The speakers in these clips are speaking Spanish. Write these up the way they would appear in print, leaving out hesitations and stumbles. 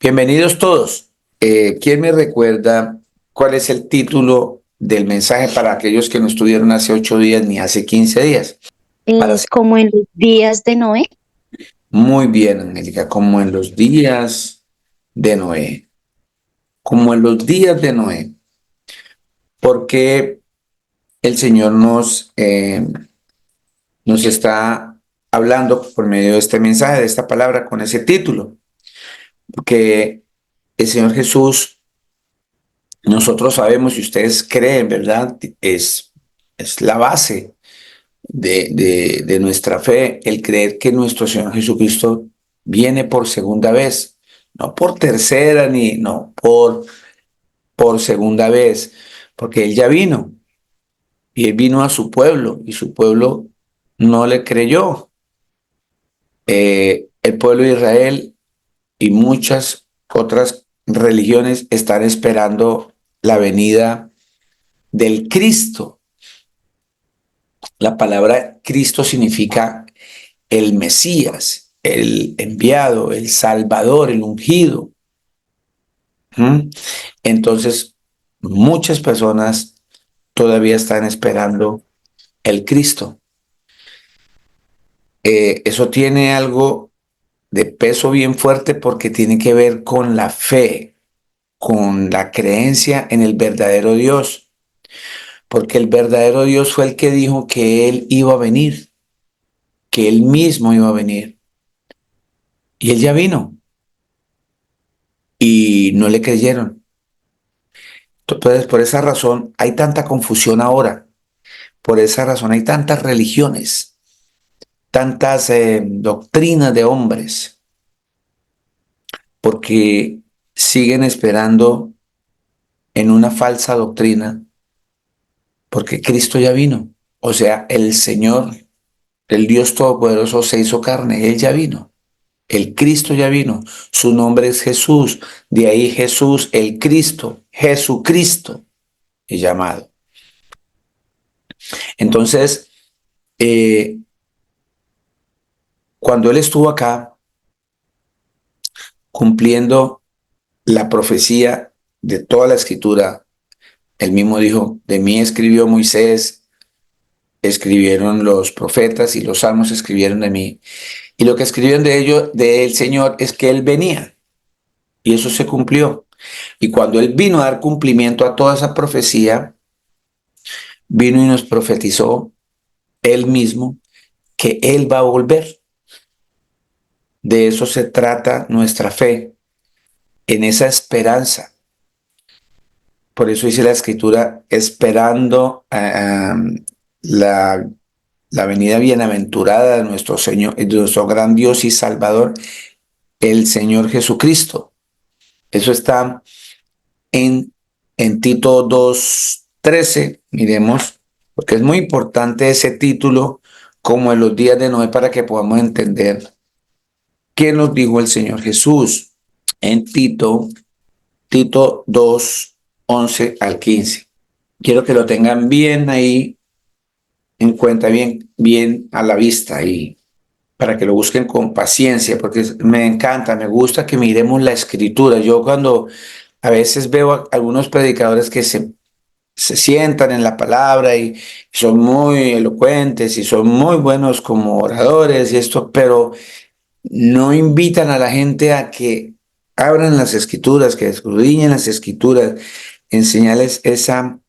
Bienvenidos todos. ¿Quién me recuerda cuál es el título del mensaje para aquellos que no estuvieron hace 8 días ni hace 15 días? Para ser Como en los días de Noé. muy bien, Angélica, como en los días de Noé. Como en los días de Noé. Porque el Señor nos está hablando por medio de este mensaje, de esta palabra, con ese título. Porque el Señor Jesús, nosotros sabemos y ustedes creen, ¿verdad? Es la base de nuestra fe, el creer que nuestro Señor Jesucristo viene por segunda vez, no por tercera ni no por segunda vez, porque Él ya vino y Él vino a su pueblo y su pueblo no le creyó. El pueblo de Israel y muchas otras religiones están esperando la venida del Cristo. La palabra Cristo significa el Mesías, el enviado, el Salvador, el ungido. ¿Mm? Entonces, muchas personas todavía están esperando el Cristo. Eso tiene algo de peso bien fuerte porque tiene que ver con la fe, con la creencia en el verdadero Dios, porque el verdadero Dios fue el que dijo que Él iba a venir, que Él mismo iba a venir, y Él ya vino, y no le creyeron. Entonces, por esa razón hay tanta confusión ahora, por esa razón hay tantas religiones, tantas doctrinas de hombres, porque siguen esperando en una falsa doctrina, porque Cristo ya vino. O sea, el Señor, el Dios Todopoderoso se hizo carne, Él ya vino. El Cristo ya vino. Su nombre es Jesús. De ahí Jesús, el Cristo, Jesucristo, es llamado. Entonces, eh, cuando Él estuvo acá, cumpliendo la profecía de toda la escritura, él mismo dijo, de mí escribió Moisés, escribieron los profetas y los salmos escribieron de mí. Y lo que escribieron de ello, del Señor, es que Él venía. Y eso se cumplió. Y cuando Él vino a dar cumplimiento a toda esa profecía, vino y nos profetizó Él mismo que Él va a volver. De eso se trata nuestra fe, en esa esperanza. Por eso dice la escritura, esperando la, la venida bienaventurada de nuestro Señor, de nuestro gran Dios y Salvador, el Señor Jesucristo. Eso está en, en Tito 2:13, miremos, porque es muy importante ese título, como en los días de Noé, para que podamos entender qué nos dijo el Señor Jesús en Tito 2:11 al 15. Quiero que lo tengan bien ahí en cuenta, bien a la vista y para que lo busquen con paciencia, porque me encanta, me gusta que miremos la escritura. Yo cuando a veces veo a algunos predicadores que se sientan en la palabra y son muy elocuentes y son muy buenos como oradores y esto, pero no invitan a la gente a que abran las escrituras, que escudriñen las escrituras, enseñarles esa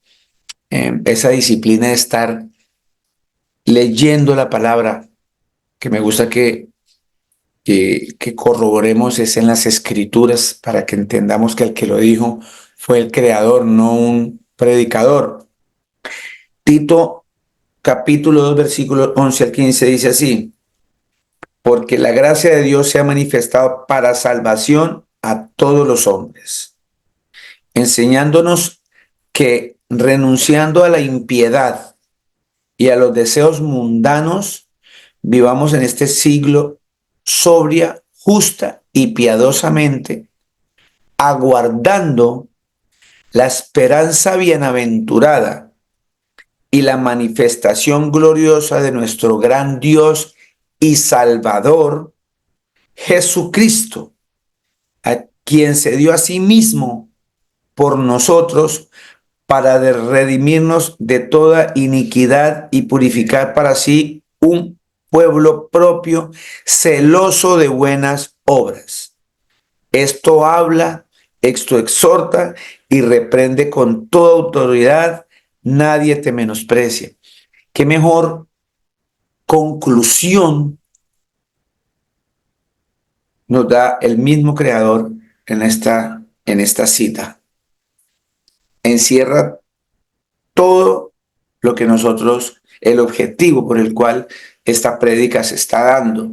disciplina de estar leyendo la palabra, que me gusta que corroboremos es en las escrituras para que entendamos que el que lo dijo fue el creador, no un predicador. Tito capítulo 2 versículos 11 al 15 dice así, porque la gracia de Dios se ha manifestado para salvación a todos los hombres, enseñándonos que renunciando a la impiedad y a los deseos mundanos, vivamos en este siglo sobria, justa y piadosamente, aguardando la esperanza bienaventurada y la manifestación gloriosa de nuestro gran Dios y Salvador, Jesucristo, quien se dio a sí mismo por nosotros para redimirnos de toda iniquidad y purificar para sí un pueblo propio, celoso de buenas obras. Esto habla, esto exhorta y reprende con toda autoridad. Nadie te menosprecia. Qué mejor conclusión nos da el mismo Creador en esta cita. Encierra todo lo que nosotros, el objetivo por el cual esta prédica se está dando,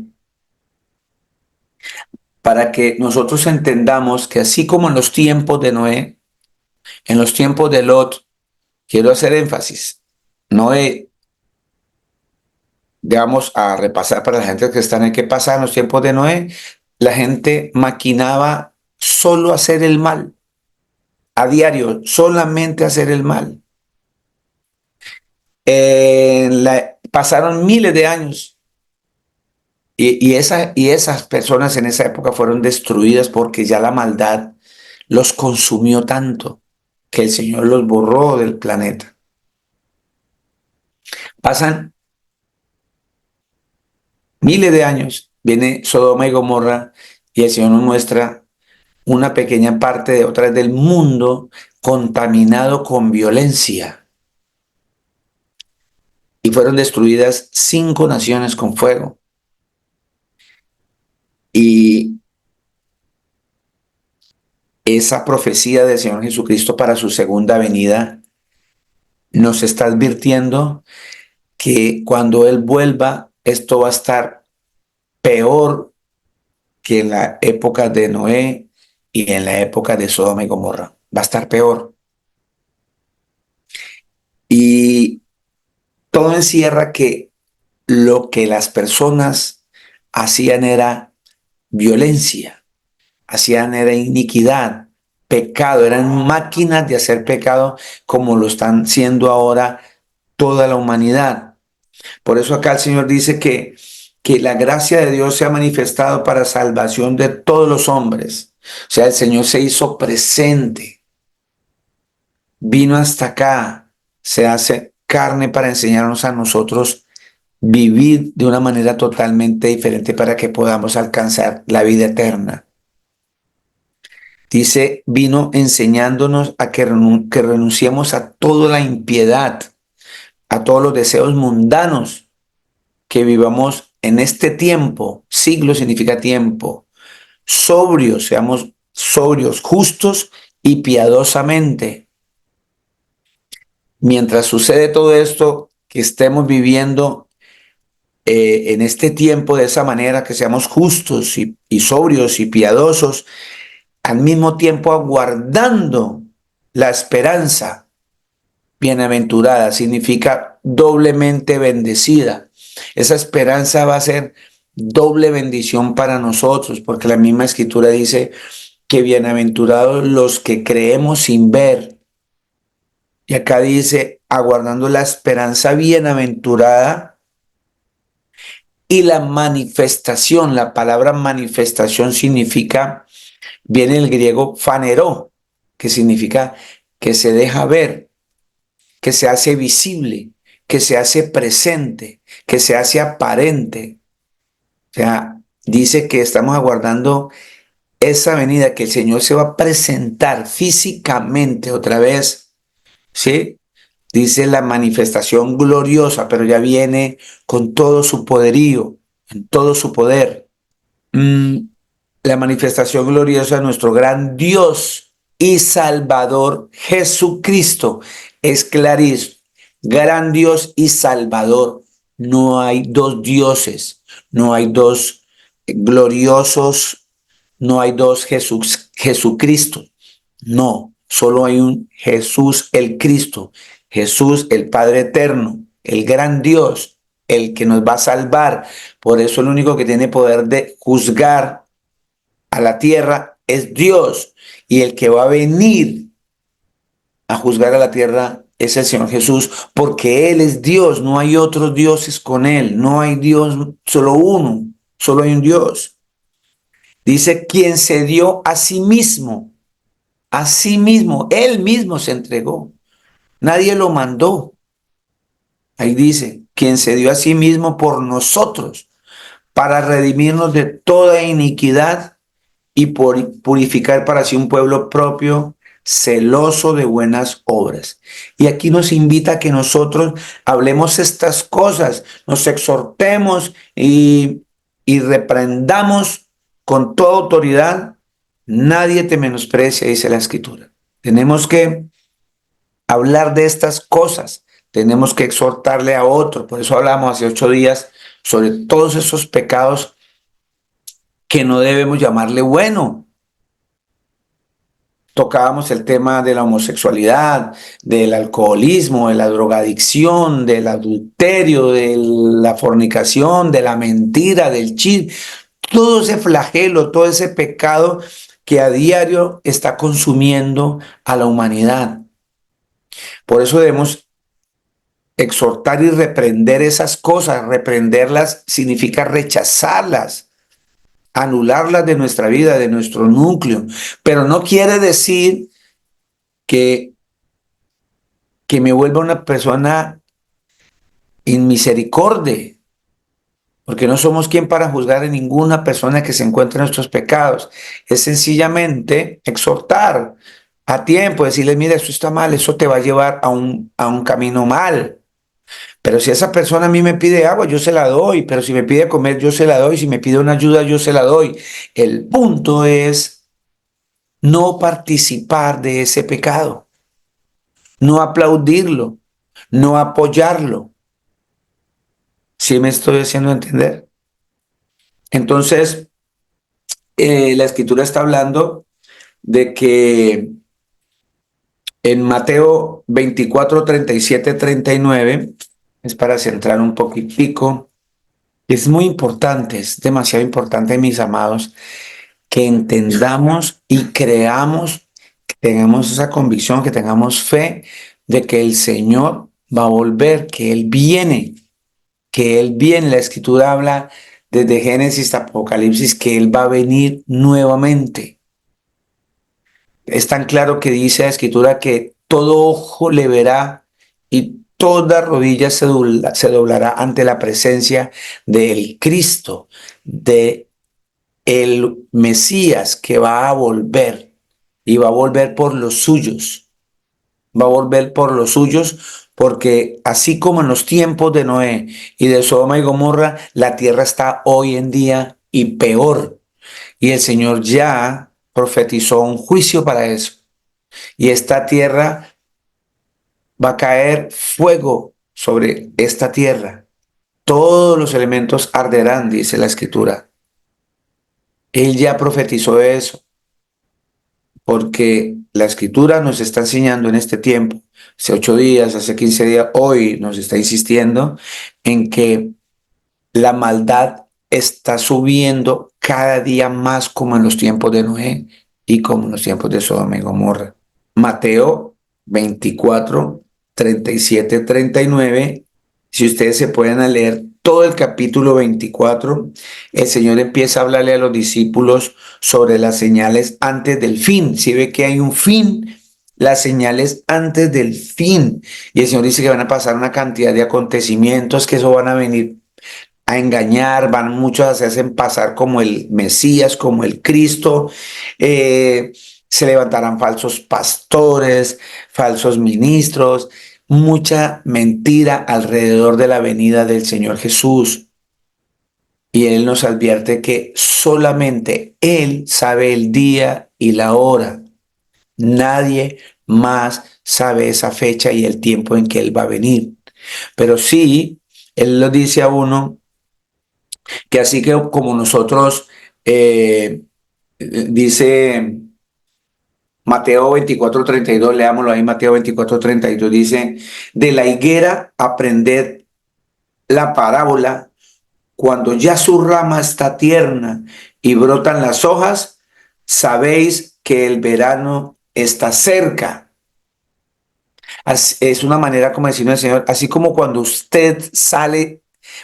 para que nosotros entendamos que así como en los tiempos de Noé, en los tiempos de Lot, quiero hacer énfasis, Noé, vamos a repasar para la gente que está en qué pasa en los tiempos de Noé, la gente maquinaba solo hacer el mal, a diario, solamente hacer el mal. Pasaron miles de años y esas personas en esa época fueron destruidas porque ya la maldad los consumió tanto que el Señor los borró del planeta. Pasan miles de años, viene Sodoma y Gomorra y el Señor nos muestra una pequeña parte de otra vez del mundo contaminado con violencia. Y fueron destruidas 5 naciones con fuego. Y esa profecía del Señor Jesucristo para su segunda venida nos está advirtiendo que cuando Él vuelva, esto va a estar peor que en la época de Noé y en la época de Sodoma y Gomorra. Va a estar peor. Y todo encierra que lo que las personas hacían era violencia, hacían era iniquidad, pecado, eran máquinas de hacer pecado como lo están siendo ahora toda la humanidad. Por eso acá el Señor dice que la gracia de Dios se ha manifestado para salvación de todos los hombres. O sea, el Señor se hizo presente, vino hasta acá, se hace carne para enseñarnos a nosotros vivir de una manera totalmente diferente para que podamos alcanzar la vida eterna. Dice, vino enseñándonos a que renunciemos a toda la impiedad, a todos los deseos mundanos, que vivamos en este tiempo. Siglo significa tiempo. Sobrios, seamos sobrios, justos y piadosamente. Mientras sucede todo esto, que estemos viviendo en este tiempo de esa manera, que seamos justos y sobrios y piadosos, al mismo tiempo aguardando la esperanza. Bienaventurada significa doblemente bendecida. Esa esperanza va a ser doble bendición para nosotros, porque la misma escritura dice que bienaventurados los que creemos sin ver. Y acá dice, aguardando la esperanza bienaventurada y la manifestación. La palabra manifestación significa, viene el griego faneró, que significa que se deja ver, que se hace visible, que se hace presente, que se hace aparente. O sea, dice que estamos aguardando esa venida, que el Señor se va a presentar físicamente otra vez, ¿sí? Dice la manifestación gloriosa, pero ya viene con todo su poderío, en todo su poder. La manifestación gloriosa de nuestro gran Dios y Salvador Jesucristo. Es clarísimo. Gran Dios y Salvador. No hay dos dioses, no hay dos gloriosos, no hay dos Jesucristo. No, solo hay un Jesús el Cristo, Jesús el Padre Eterno, el gran Dios, el que nos va a salvar. Por eso el único que tiene poder de juzgar a la tierra es Dios, y el que va a venir a juzgar a la tierra es el Señor Jesús, porque Él es Dios, no hay otros dioses con Él, no hay Dios, solo uno, solo hay un Dios. Dice, quien se dio a sí mismo, él mismo se entregó. Nadie lo mandó. Ahí dice, quien se dio a sí mismo por nosotros, para redimirnos de toda iniquidad y por purificar para sí un pueblo propio, celoso de buenas obras. Y aquí nos invita a que nosotros hablemos estas cosas, nos exhortemos y reprendamos con toda autoridad. Nadie te menosprecia, dice la Escritura. Tenemos que hablar de estas cosas, tenemos que exhortarle a otro. Por eso hablamos hace 8 días sobre todos esos pecados que no debemos llamarle bueno. Tocábamos el tema de la homosexualidad, del alcoholismo, de la drogadicción, del adulterio, de la fornicación, de la mentira, del chisme, todo ese flagelo, todo ese pecado que a diario está consumiendo a la humanidad. Por eso debemos exhortar y reprender esas cosas. Reprenderlas significa rechazarlas, anularlas de nuestra vida, de nuestro núcleo, pero no quiere decir que, que me vuelva una persona inmisericordia, porque no somos quien para juzgar a ninguna persona que se encuentre en nuestros pecados. Es sencillamente exhortar a tiempo, decirle, mira, eso está mal, eso te va a llevar a un camino mal. Pero si esa persona a mí me pide agua, yo se la doy. Pero si me pide comer, yo se la doy. Si me pide una ayuda, yo se la doy. El punto es no participar de ese pecado, no aplaudirlo, no apoyarlo. ¿Sí me estoy haciendo entender? Entonces, la escritura está hablando de que en Mateo 24, 37, 39, es para centrar un poquitico, es muy importante, es demasiado importante, mis amados, que entendamos y creamos, que tengamos esa convicción, que tengamos fe de que el Señor va a volver, que Él viene, que Él viene. La Escritura habla desde Génesis hasta Apocalipsis que Él va a venir nuevamente. Es tan claro que dice la Escritura que todo ojo le verá y toda rodilla se doblará ante la presencia del Cristo, de el Mesías que va a volver y va a volver por los suyos, va a volver por los suyos porque así como en los tiempos de Noé y de Sodoma y Gomorra, la tierra está hoy en día y peor. Y el Señor ya profetizó un juicio para eso. Y esta tierra va a caer fuego sobre esta tierra. Todos los elementos arderán, dice la Escritura. Él ya profetizó eso. Porque la Escritura nos está enseñando en este tiempo, hace 8 días, hace 15 días, hoy nos está insistiendo en que la maldad está subiendo cada día más como en los tiempos de Noé y como en los tiempos de Sodoma y Gomorra. Mateo 24, 37, 39. Si ustedes se pueden leer todo el capítulo 24, el Señor empieza a hablarle a los discípulos sobre las señales antes del fin. Si ve que hay un fin, las señales antes del fin. Y el Señor dice que van a pasar una cantidad de acontecimientos, que eso van a venir a engañar, muchos a hacerse pasar como el Mesías, como el Cristo. Se levantarán falsos pastores, falsos ministros, mucha mentira alrededor de la venida del Señor Jesús. Y Él nos advierte que solamente Él sabe el día y la hora. Nadie más sabe esa fecha y el tiempo en que Él va a venir. Pero sí, Él lo dice a uno que así que como nosotros, dice Mateo 24:32, leámoslo ahí, Mateo 24:32, dice, de la higuera aprended la parábola, cuando ya su rama está tierna y brotan las hojas, sabéis que el verano está cerca. Es una manera como decirle al Señor, así como cuando usted sale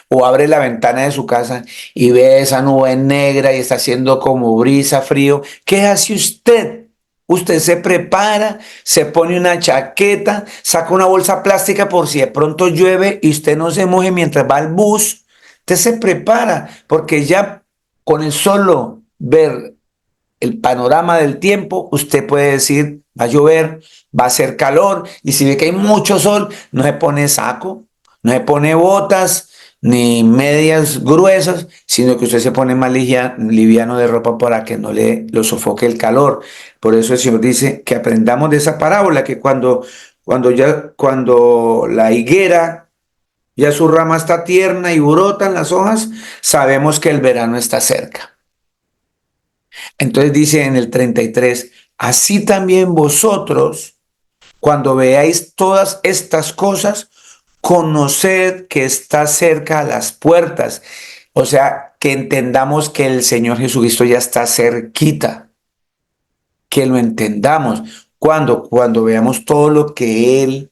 o abre la ventana de su casa y ve esa nube negra y está haciendo como brisa, frío, ¿qué hace usted? Usted se prepara, se pone una chaqueta, saca una bolsa plástica por si de pronto llueve y usted no se moje mientras va al bus. Usted se prepara porque ya con el solo ver el panorama del tiempo, usted puede decir, va a llover, va a hacer calor, y si ve que hay mucho sol, no se pone saco, no se pone botas, ni medias gruesas, sino que usted se pone más liviano de ropa para que no le lo sofoque el calor. Por eso el Señor dice que aprendamos de esa parábola, que cuando la higuera ya su rama está tierna y brotan las hojas, sabemos que el verano está cerca. Entonces dice en el 33, así también vosotros, cuando veáis todas estas cosas, conoced que está cerca a las puertas. O sea, que entendamos que el Señor Jesucristo ya está cerquita, que lo entendamos. Cuando veamos todo lo que Él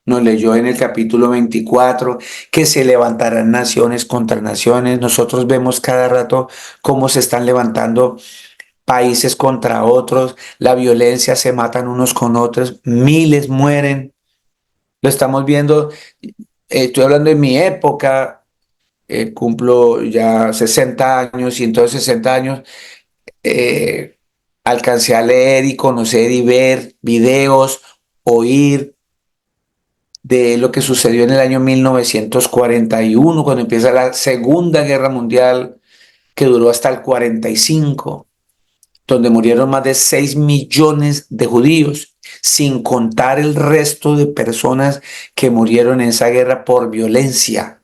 nos leyó en el capítulo 24, que se levantarán naciones contra naciones. Nosotros vemos cada rato cómo se están levantando países contra otros, la violencia, se matan unos con otros, miles mueren. Lo estamos viendo, estoy hablando de mi época, cumplo ya 60 años y en todos 60 años eh, alcancé a leer y conocer y ver videos, oír de lo que sucedió en el año 1941, cuando empieza la Segunda Guerra Mundial, que duró hasta el 45, donde murieron más de 6 millones de judíos, sin contar el resto de personas que murieron en esa guerra por violencia,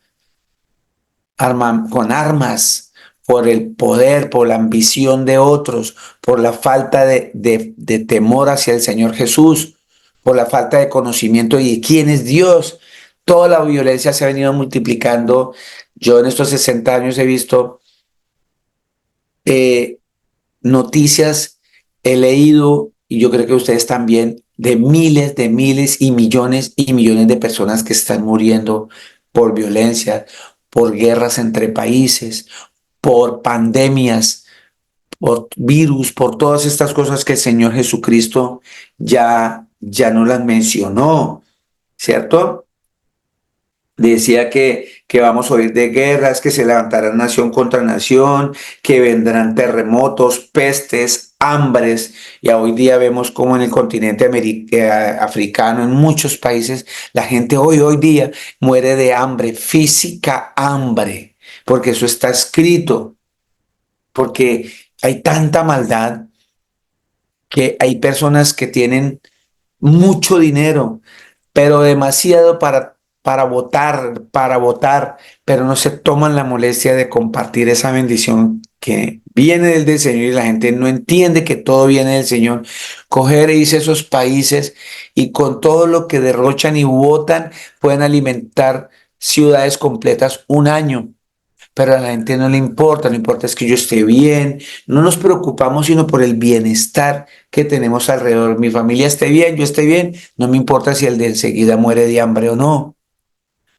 con armas, por el poder, por la ambición de otros, por la falta de temor hacia el Señor Jesús, por la falta de conocimiento de quién es Dios. Toda la violencia se ha venido multiplicando. Yo en estos 60 años he visto eh, noticias, he leído, y yo creo que ustedes también, de miles y millones de personas que están muriendo por violencia, por guerras entre países, por pandemias, por virus, por todas estas cosas que el Señor Jesucristo ya no las mencionó, ¿cierto? Decía que vamos a oír de guerras, que se levantará nación contra nación, que vendrán terremotos, pestes, hambres. Y hoy día vemos como en el continente africano, en muchos países, la gente hoy día muere de hambre, física hambre, porque eso está escrito, porque hay tanta maldad que hay personas que tienen mucho dinero, pero demasiado para votar, pero no se toman la molestia de compartir esa bendición que viene del Señor y la gente no entiende que todo viene del Señor. Coger e irse a esos países y con todo lo que derrochan y votan pueden alimentar ciudades completas un año. Pero a la gente no le importa, lo importa es que yo esté bien, no nos preocupamos sino por el bienestar que tenemos alrededor. Mi familia esté bien, yo esté bien, no me importa si el de enseguida muere de hambre o no.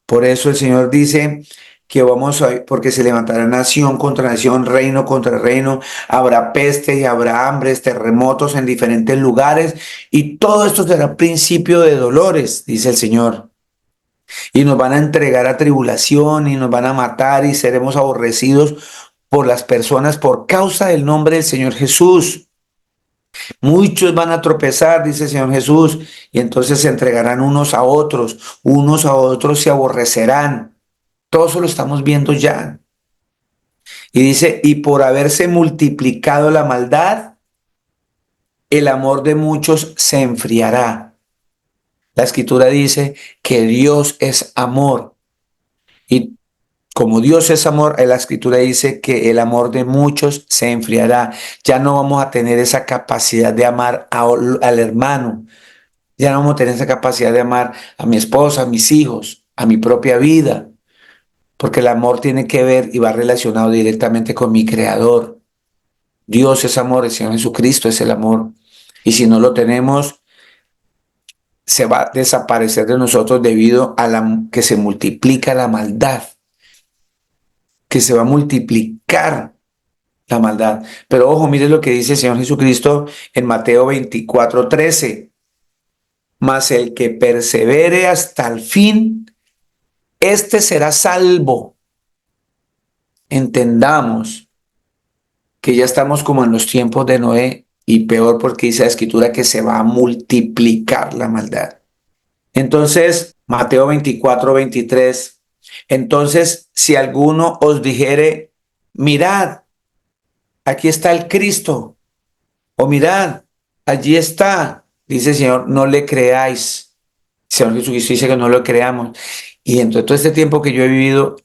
Por eso el Señor dice que porque se levantará nación contra nación, reino contra reino, habrá peste y habrá hambres, terremotos en diferentes lugares, y todo esto será principio de dolores, dice el Señor. Y nos van a entregar a tribulación y nos van a matar y seremos aborrecidos por las personas por causa del nombre del Señor Jesús. Muchos van a tropezar, dice el Señor Jesús, y entonces se entregarán unos a otros se aborrecerán. Todo eso lo estamos viendo ya. Y dice, y por haberse multiplicado la maldad, el amor de muchos se enfriará. La Escritura dice que Dios es amor. Y como Dios es amor, la Escritura dice que el amor de muchos se enfriará. Ya no vamos a tener esa capacidad de amar al hermano. Ya no vamos a tener esa capacidad de amar a mi esposa, a mis hijos, a mi propia vida. Porque el amor tiene que ver y va relacionado directamente con mi Creador. Dios es amor, el Señor Jesucristo es el amor. Y si no lo tenemos, se va a desaparecer de nosotros debido a que se multiplica la maldad. que se va a multiplicar la maldad. Pero ojo, mire lo que dice el Señor Jesucristo en Mateo 24:13. Mas el que persevere hasta el fin, este será salvo. Entendamos que ya estamos como en los tiempos de Noé, y peor porque dice la Escritura que se va a multiplicar la maldad. Entonces, Mateo 24:23. Entonces, si alguno os dijere, mirad, aquí está el Cristo, o mirad, allí está, dice el Señor, no le creáis. El Señor Jesucristo dice que no lo creamos. Y dentro de todo este tiempo que yo he vivido,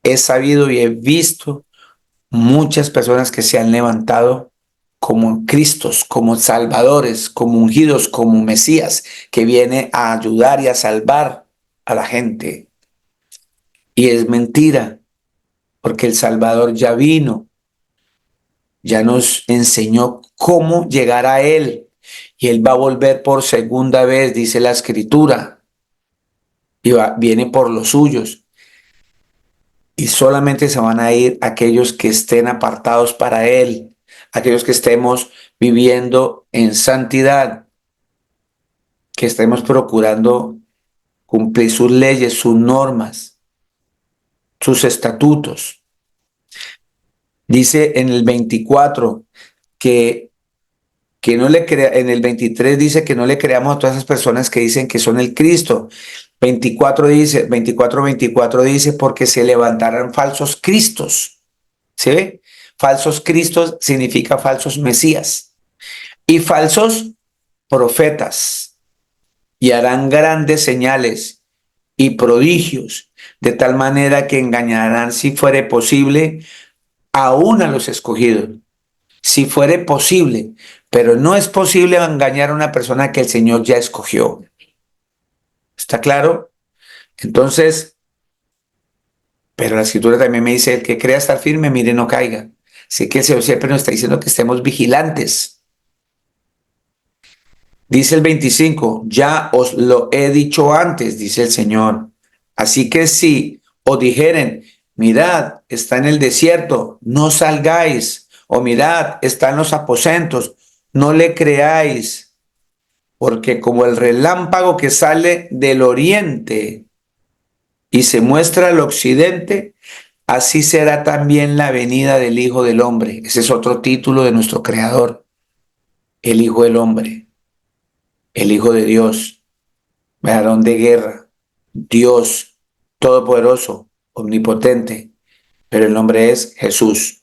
he sabido y he visto muchas personas que se han levantado como Cristos, como salvadores, como ungidos, como Mesías, que viene a ayudar y a salvar a la gente. Y es mentira, porque el Salvador ya vino, ya nos enseñó cómo llegar a Él. Y Él va a volver por segunda vez, dice la Escritura, y viene por los suyos. Y solamente se van a ir aquellos que estén apartados para Él, aquellos que estemos viviendo en santidad, que estemos procurando cumplir sus leyes, sus normas, sus estatutos. Dice en el 24 que no le crea, en el 23 dice que no le creamos a todas esas personas que dicen que son el Cristo. 24 dice, 24 dice, porque se levantarán falsos cristos. ¿Sí ve? Falsos cristos significa falsos mesías. Y falsos profetas. Y harán grandes señales y prodigios, de tal manera que engañarán, si fuere posible, aún a los escogidos. Si fuere posible, pero no es posible engañar a una persona que el Señor ya escogió. ¿Está claro? Entonces, pero la Escritura también me dice, el que crea estar firme, mire, no caiga. Así que el Señor siempre nos está diciendo que estemos vigilantes. Dice el 25, ya os lo he dicho antes, dice el Señor. Así que si os dijeren, mirad, está en el desierto, no salgáis, o mirad, está en los aposentos, no le creáis, porque como el relámpago que sale del oriente y se muestra al occidente, así será también la venida del Hijo del Hombre. Ese es otro título de nuestro Creador, el Hijo del Hombre, el Hijo de Dios, varón de guerra, Dios todopoderoso, omnipotente, pero el nombre es Jesús.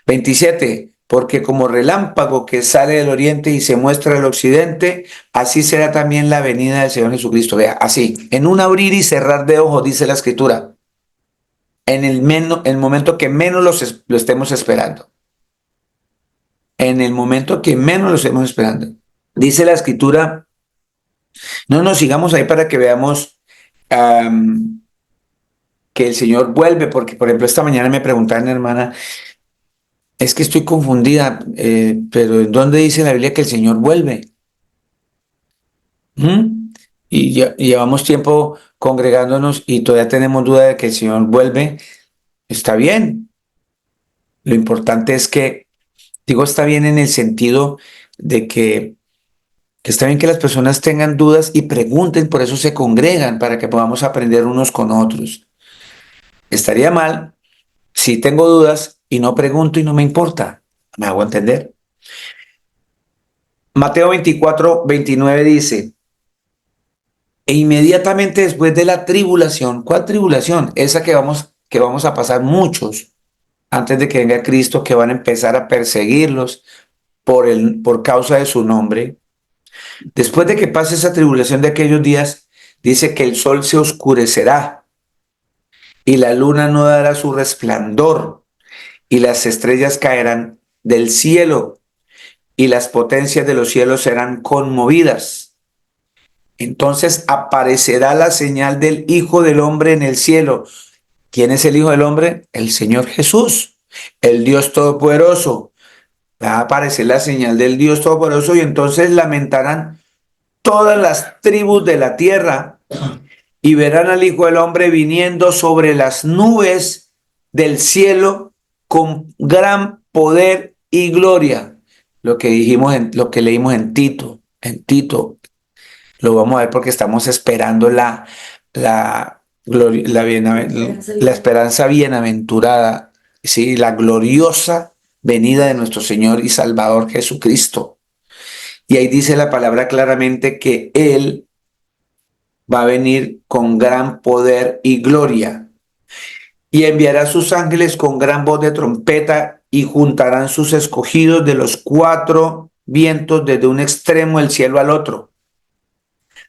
27. Porque como relámpago que sale del oriente y se muestra al occidente, así será también la venida del Señor Jesucristo. Vea, así, en un abrir y cerrar de ojos, dice la Escritura, en el momento que menos lo estemos esperando. En el momento que menos lo estemos esperando. Dice la Escritura, no nos sigamos ahí para que veamos que el Señor vuelve, porque por ejemplo esta mañana me preguntaban, hermana, es que estoy confundida, pero ¿en dónde dice la Biblia que el Señor vuelve? Y ya llevamos tiempo congregándonos y todavía tenemos duda de que el Señor vuelve. Está bien. Lo importante es que, digo, está bien en el sentido de que está bien que las personas tengan dudas y pregunten, por eso se congregan, para que podamos aprender unos con otros. Estaría mal si tengo dudas y no pregunto y no me importa. ¿Me hago entender? Mateo 24:29 dice, e inmediatamente después de la tribulación, ¿cuál tribulación? Esa que vamos a pasar muchos antes de que venga Cristo, que van a empezar a perseguirlos por causa de su nombre. Después de que pase esa tribulación de aquellos días, dice que el sol se oscurecerá y la luna no dará su resplandor y las estrellas caerán del cielo y las potencias de los cielos serán conmovidas. Entonces aparecerá la señal del Hijo del Hombre en el cielo. ¿Quién es el Hijo del Hombre? El Señor Jesús, el Dios Todopoderoso. Va a aparecer la señal del Dios Todopoderoso y entonces lamentarán todas las tribus de la tierra y verán al Hijo del Hombre viniendo sobre las nubes del cielo con gran poder y gloria. Lo que dijimos, lo que leímos en Tito, lo vamos a ver porque estamos esperando la esperanza bienaventurada, ¿sí? La gloriosa venida de nuestro Señor y Salvador Jesucristo. Y ahí dice la palabra claramente que Él va a venir con gran poder y gloria, y enviará a sus ángeles con gran voz de trompeta, y juntarán sus escogidos de los cuatro vientos desde un extremo del cielo al otro.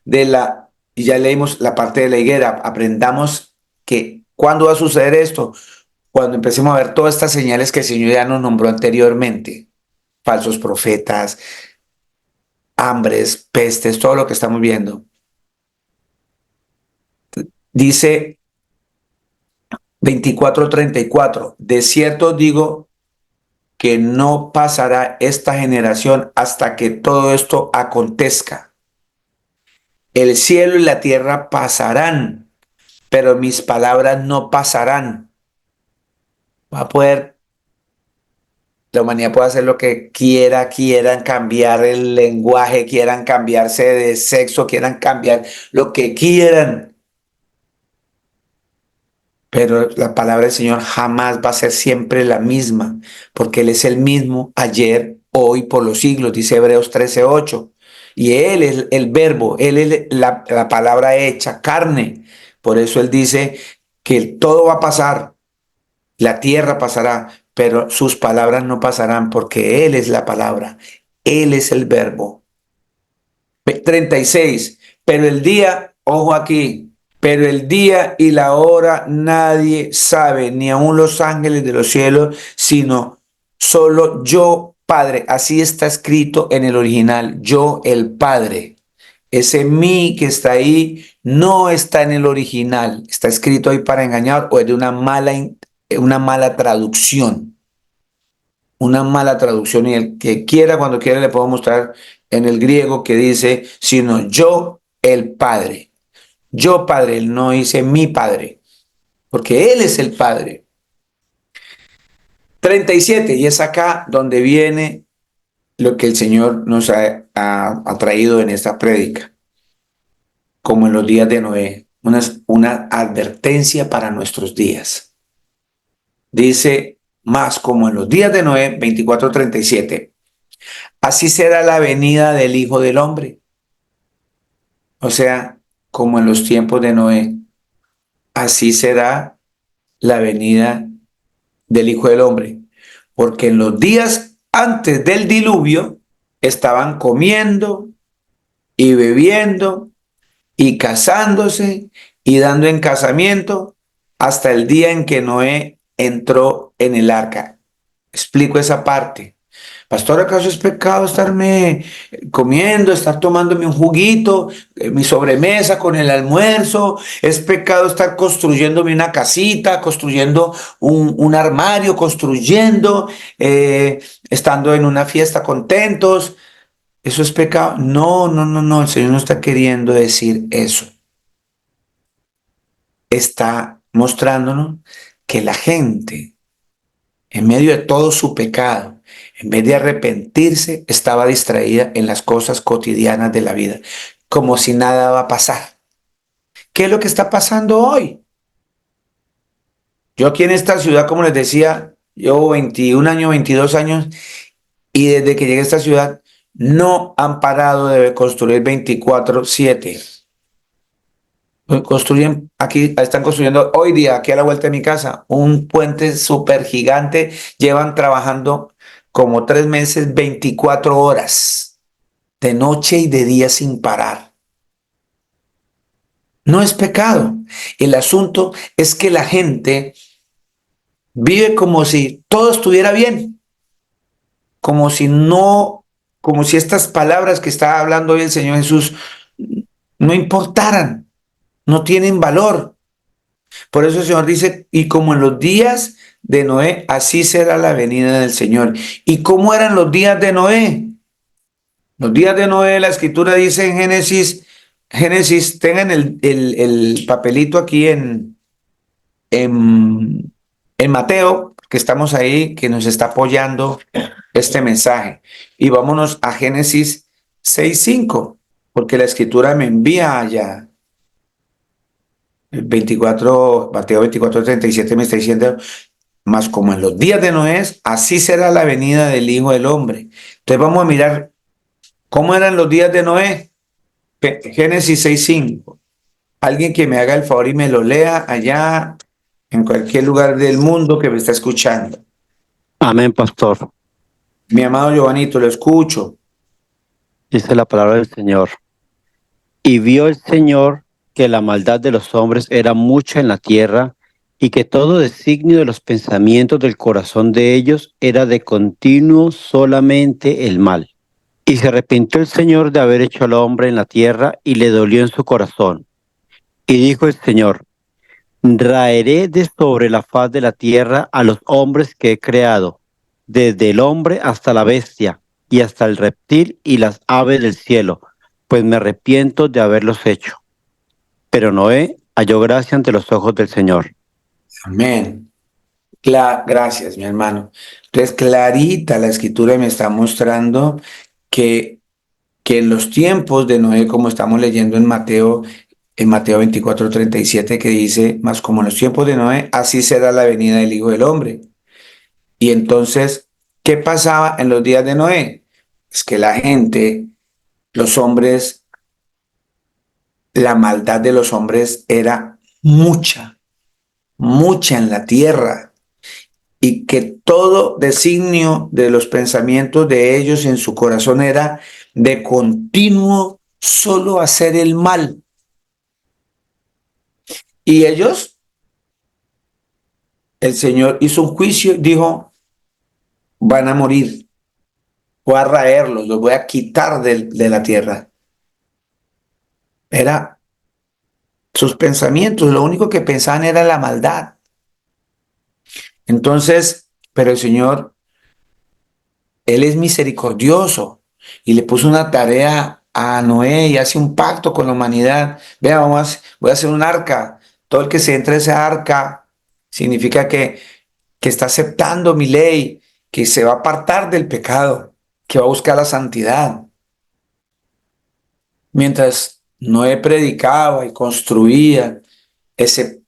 Y ya leímos la parte de la higuera. Aprendamos que ¿cuándo va a suceder esto? Cuando empecemos a ver todas estas señales que el Señor ya nos nombró anteriormente: falsos profetas, hambres, pestes, todo lo que estamos viendo. Dice 24:34, de cierto digo que no pasará esta generación hasta que todo esto acontezca. El cielo y la tierra pasarán, pero mis palabras no pasarán. La humanidad puede hacer lo que quiera, quieran cambiar el lenguaje, quieran cambiarse de sexo, quieran cambiar lo que quieran, pero la palabra del Señor jamás va a ser siempre la misma, porque Él es el mismo ayer, hoy, por los siglos, dice Hebreos 13:8. Y Él es el verbo, Él es la palabra hecha carne. Por eso Él dice que todo va a pasar, la tierra pasará, pero sus palabras no pasarán, porque Él es la palabra, Él es el verbo. 36, pero el día, ojo aquí, pero el día y la hora nadie sabe, ni aun los ángeles de los cielos, sino solo yo, Padre. Así está escrito en el original, yo, el Padre. Ese mí que está ahí no está en el original, está escrito ahí para engañar, o es de una mala traducción. Una mala traducción, y el que quiera, cuando quiera, le puedo mostrar en el griego que dice, sino yo, el Padre. Yo, Padre, él no dice mi Padre, porque Él es el Padre. 37, y es acá donde viene lo que el Señor nos ha traído en esta prédica, como en los días de Noé, una advertencia para nuestros días. Dice, más como en los días de Noé, 24:37, así será la venida del Hijo del Hombre. O sea, como en los tiempos de Noé, así será la venida del Hijo del Hombre. Porque en los días antes del diluvio estaban comiendo y bebiendo y casándose y dando en casamiento hasta el día en que Noé entró en el arca. Explico esa parte. Pastor, ¿acaso es pecado estarme comiendo, estar tomándome un juguito, mi sobremesa con el almuerzo? ¿Es pecado estar construyéndome una casita, construyendo un armario, estando en una fiesta contentos? ¿Eso es pecado? No, no, no, no. El Señor no está queriendo decir eso. Está mostrándonos que la gente, en medio de todo su pecado, en vez de arrepentirse, estaba distraída en las cosas cotidianas de la vida, como si nada va a pasar. ¿Qué es lo que está pasando hoy? Yo aquí en esta ciudad, como les decía, llevo 21 años, 22 años, y desde que llegué a esta ciudad no han parado de construir 24/7. Están construyendo hoy día, aquí a la vuelta de mi casa, un puente súper gigante. Llevan trabajando como 3 meses, 24 horas, de noche y de día sin parar. No es pecado. El asunto es que la gente vive como si todo estuviera bien, como si no, como si estas palabras que está hablando hoy el Señor Jesús no importaran, no tienen valor. Por eso el Señor dice, y como en los días de Noé, así será la venida del Señor. ¿Y cómo eran los días de Noé? Los días de Noé, la Escritura dice en Génesis, tengan el papelito aquí en en Mateo, que estamos ahí, que nos está apoyando este mensaje. Y vámonos a Génesis 6:5, porque la escritura me envía allá. El 24, Mateo 24:37 me está diciendo, más como en los días de Noé, así será la venida del Hijo del Hombre. Entonces vamos a mirar cómo eran los días de Noé. Génesis 6:5. Alguien que me haga el favor y me lo lea allá en cualquier lugar del mundo que me está escuchando. Amén, pastor. Mi amado Giovanito, lo escucho. Dice la palabra del Señor. Y vio el Señor que la maldad de los hombres era mucha en la tierra, y que todo designio de los pensamientos del corazón de ellos era de continuo solamente el mal. Y se arrepintió el Señor de haber hecho al hombre en la tierra, y le dolió en su corazón. Y dijo el Señor: raeré de sobre la faz de la tierra a los hombres que he creado, desde el hombre hasta la bestia, y hasta el reptil y las aves del cielo, pues me arrepiento de haberlos hecho. Pero Noé halló gracia ante los ojos del Señor. Amén. Gracias, mi hermano. Entonces, clarita la escritura me está mostrando que en los tiempos de Noé, como estamos leyendo en Mateo 24:37, que dice, más como en los tiempos de Noé, así será la venida del Hijo del Hombre. Y entonces, ¿qué pasaba en los días de Noé? Es que la gente, los hombres, la maldad de los hombres era mucha, mucha en la tierra, y que todo designio de los pensamientos de ellos en su corazón era de continuo solo hacer el mal. Y ellos, el Señor hizo un juicio y dijo, van a morir, voy a raerlos, los voy a quitar de la tierra. Era sus pensamientos, lo único que pensaban era la maldad. Entonces, pero el Señor, Él es misericordioso y le puso una tarea a Noé y hace un pacto con la humanidad. Vea, voy a hacer un arca. Todo el que se entre a esa arca significa que está aceptando mi ley, que se va a apartar del pecado, que va a buscar la santidad. Mientras Noé predicaba y construía ese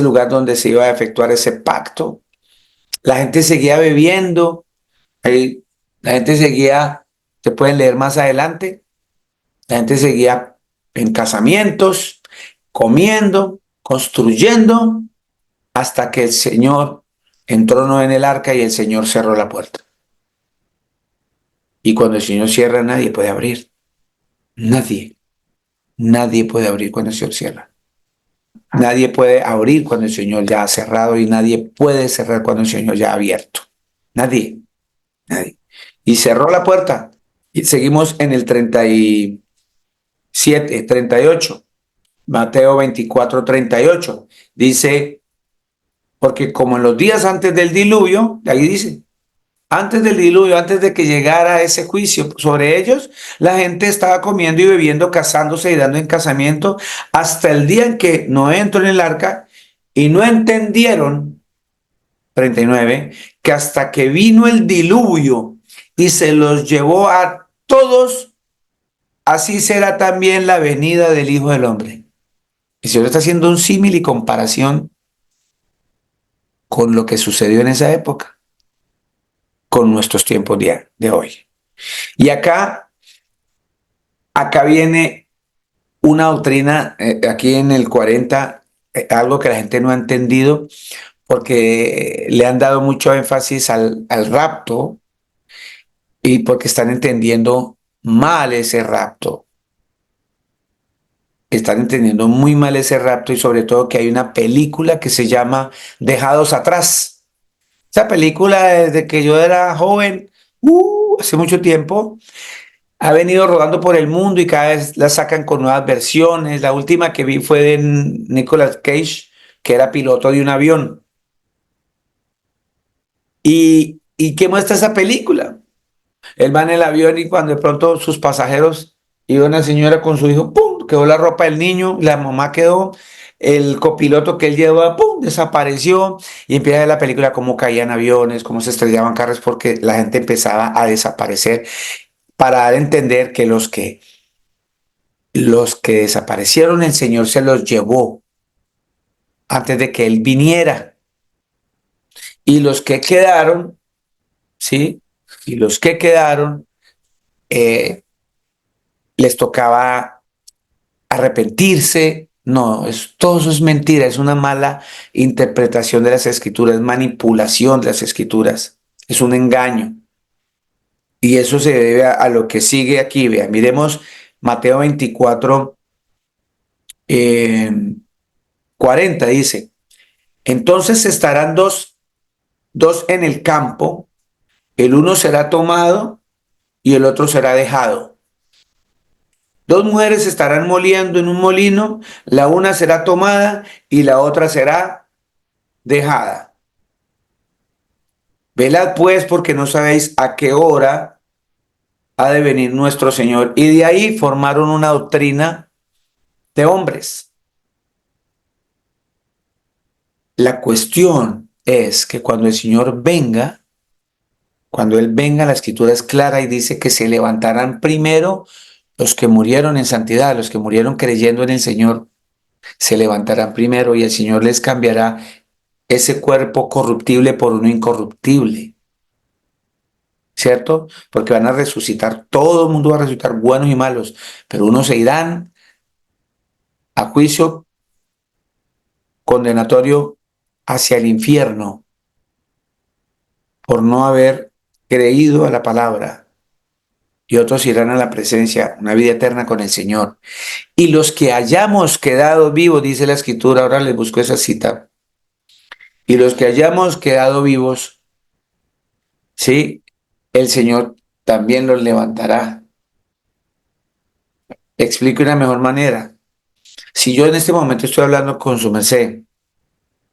lugar donde se iba a efectuar ese pacto, la gente seguía bebiendo, la gente seguía, se pueden leer más adelante, la gente seguía en casamientos, comiendo, construyendo, hasta que el Señor entró Noé en el arca y el Señor cerró la puerta. Y cuando el Señor cierra, nadie puede abrir. Nadie puede abrir cuando el Señor cierra. Nadie puede abrir cuando el Señor ya ha cerrado y nadie puede cerrar cuando el Señor ya ha abierto. Nadie. Y cerró la puerta. Y seguimos en el 37, 38. Mateo 24:38. Dice, porque como en los días antes del diluvio, ahí dice, antes del diluvio, antes de que llegara ese juicio sobre ellos, la gente estaba comiendo y bebiendo, casándose y dando en casamiento hasta el día en que Noé entró en el arca y no entendieron, 39, que hasta que vino el diluvio y se los llevó a todos, así será también la venida del Hijo del Hombre. El Señor está haciendo un símil y comparación con lo que sucedió en esa época, con nuestros tiempos de hoy. Y acá viene una doctrina, aquí en el 40, algo que la gente no ha entendido, porque le han dado mucho énfasis al rapto y porque están entendiendo mal ese rapto. Están entendiendo muy mal ese rapto y sobre todo que hay una película que se llama Dejados Atrás. Esa película desde que yo era joven, hace mucho tiempo, ha venido rodando por el mundo y cada vez la sacan con nuevas versiones. La última que vi fue de Nicolas Cage, que era piloto de un avión. ¿Y qué muestra esa película? Él va en el avión y cuando de pronto sus pasajeros iba una señora con su hijo, ¡pum! Quedó la ropa del niño, la mamá quedó el copiloto que él lleva, ¡pum!, desapareció y empieza a ver la película cómo caían aviones, cómo se estrellaban carros porque la gente empezaba a desaparecer para dar a entender que los que desaparecieron el Señor se los llevó antes de que Él viniera. Y los que quedaron, ¿sí? Y los que quedaron, eh, les tocaba arrepentirse. No, todo eso es mentira, es una mala interpretación de las Escrituras, es manipulación de las Escrituras, es un engaño. Y eso se debe a lo que sigue aquí. Vean, miremos Mateo 24, 40, dice: entonces estarán dos en el campo, el uno será tomado y el otro será dejado. Dos mujeres estarán moliendo en un molino, la una será tomada y la otra será dejada. Velad pues, porque no sabéis a qué hora ha de venir nuestro Señor. Y de ahí formaron una doctrina de hombres. La cuestión es que cuando el Señor venga, cuando Él venga, la Escritura es clara y dice que se levantarán primero los que murieron en santidad, los que murieron creyendo en el Señor, se levantarán primero y el Señor les cambiará ese cuerpo corruptible por uno incorruptible, ¿cierto? Porque van a resucitar, todo el mundo va a resucitar, buenos y malos, pero unos se irán a juicio condenatorio hacia el infierno por no haber creído a la palabra, y otros irán a la presencia, una vida eterna con el Señor. Y los que hayamos quedado vivos, dice la Escritura, ahora les busco esa cita, y los que hayamos quedado vivos, sí, el Señor también los levantará. Explico de una mejor manera. Si yo en este momento estoy hablando con su merced,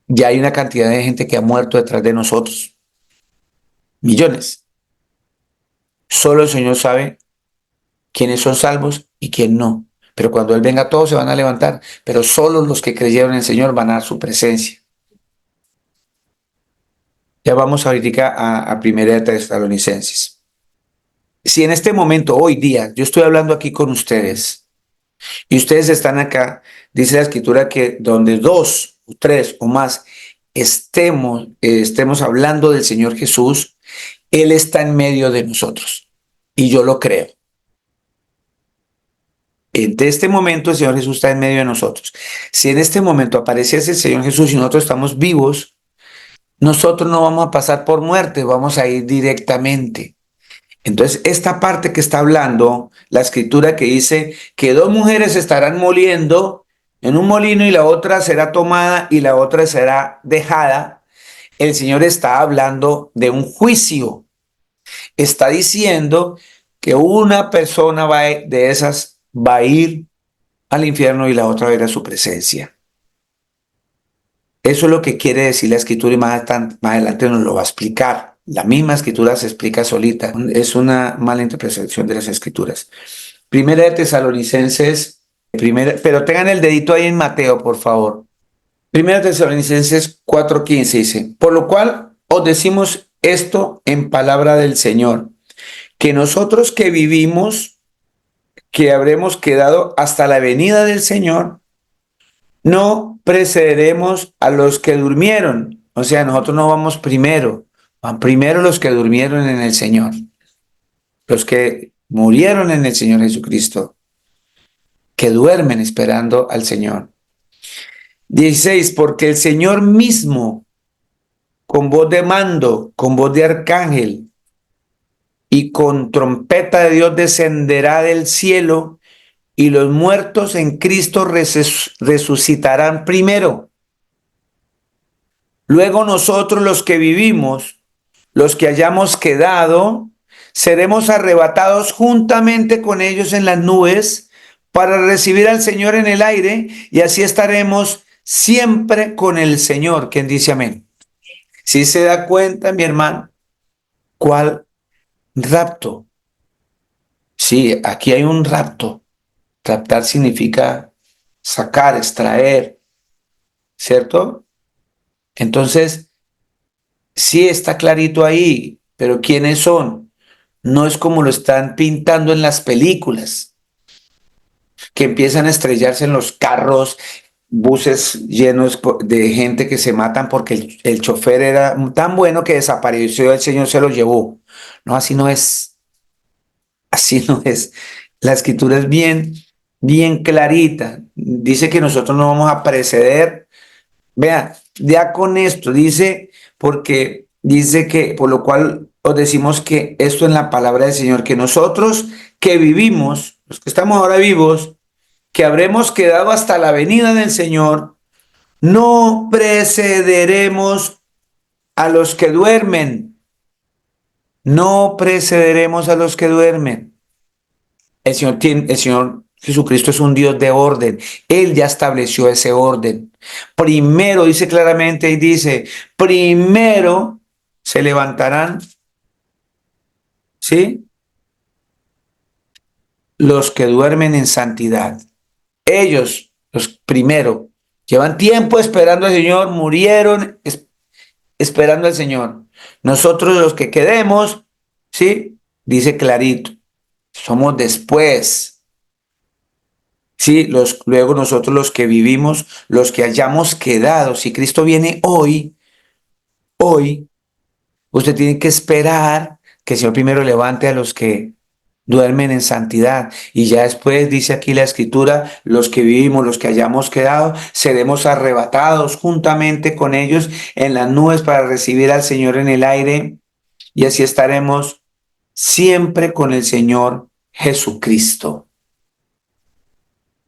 ya hay una cantidad de gente que ha muerto detrás de nosotros. Millones. Solo el Señor sabe quiénes son salvos y quién no. Pero cuando Él venga, todos se van a levantar. Pero solo los que creyeron en el Señor van a dar su presencia. Ya vamos ahorita a Primera de Tesalonicenses. Si en este momento, hoy día, yo estoy hablando aquí con ustedes y ustedes están acá, dice la Escritura que donde dos o tres o más estemos hablando del Señor Jesús, Él está en medio de nosotros. Y yo lo creo. En este momento el Señor Jesús está en medio de nosotros. Si en este momento apareciese el Señor Jesús y nosotros estamos vivos, nosotros no vamos a pasar por muerte, vamos a ir directamente. Entonces, esta parte que está hablando, la Escritura que dice que dos mujeres estarán moliendo en un molino y la otra será tomada y la otra será dejada, el Señor está hablando de un juicio. Está diciendo que una persona de esas va a ir al infierno y la otra va a ir a su presencia. Eso es lo que quiere decir la Escritura y más adelante nos lo va a explicar. La misma Escritura se explica solita. Es una mala interpretación de las Escrituras. Primera de Tesalonicenses, pero tengan el dedito ahí en Mateo, por favor. Primera de Tesalonicenses 4:15 dice: por lo cual os decimos esto en palabra del Señor, que nosotros que vivimos, que habremos quedado hasta la venida del Señor, no precederemos a los que durmieron. O sea, nosotros no vamos primero, van primero los que durmieron en el Señor, los que murieron en el Señor Jesucristo, que duermen esperando al Señor. 16, porque el Señor mismo, con voz de mando, con voz de arcángel y con trompeta de Dios, descenderá del cielo, y los muertos en Cristo resucitarán primero. Luego nosotros los que vivimos, los que hayamos quedado, seremos arrebatados juntamente con ellos en las nubes para recibir al Señor en el aire, y así estaremos siempre con el Señor. ¿Quién dice amén? Si se da cuenta, mi hermano, ¿cuál rapto? Sí, aquí hay un rapto. Raptar significa sacar, extraer, ¿cierto? Entonces, sí está clarito ahí, pero ¿quiénes son? No es como lo están pintando en las películas, que empiezan a estrellarse en los carros, buses llenos de gente que se matan porque el chofer era tan bueno que desapareció, el Señor se lo llevó. No, así no es, así no es. La escritura es bien, bien clarita. Dice que nosotros no vamos a preceder. Vea, ya con esto dice, porque dice que, por lo cual os decimos que esto en la palabra del Señor, que nosotros que vivimos, los que estamos ahora vivos, que habremos quedado hasta la venida del Señor, no precederemos a los que duermen, no precederemos a los que duermen. El Señor Jesucristo es un Dios de orden. Él ya estableció ese orden. Primero, dice claramente y dice, primero se levantarán, ¿sí? Los que duermen en santidad. Ellos, los primero, llevan tiempo esperando al Señor, murieron esperando al Señor. Nosotros los que quedemos, ¿sí? Dice clarito, somos después. Sí, luego nosotros los que vivimos, los que hayamos quedado, si Cristo viene hoy, usted tiene que esperar que el Señor primero levante a los que duermen en santidad. Y ya después dice aquí la escritura, los que vivimos, los que hayamos quedado, seremos arrebatados juntamente con ellos en las nubes para recibir al Señor en el aire. Y así estaremos siempre con el Señor Jesucristo.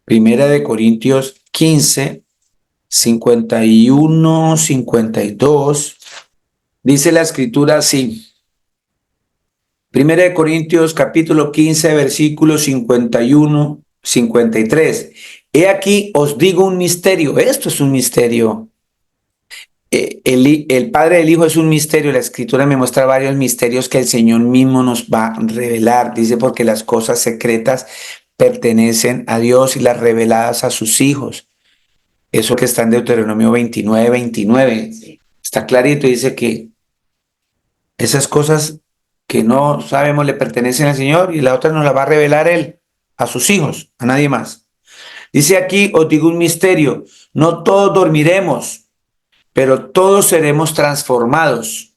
Primera de Corintios 15, 51, 52. Dice la escritura así. Primera de Corintios capítulo 15, versículos 51, 53. He aquí os digo un misterio. Esto es un misterio. El Padre del Hijo es un misterio. La escritura me muestra varios misterios que el Señor mismo nos va a revelar. Dice porque las cosas secretas pertenecen a Dios y las reveladas a sus hijos. Eso que está en Deuteronomio 29, 29. Está clarito, dice que esas cosas que no sabemos le pertenecen al Señor y la otra nos la va a revelar Él, a sus hijos, a nadie más. Dice aquí, os digo un misterio, no todos dormiremos, pero todos seremos transformados.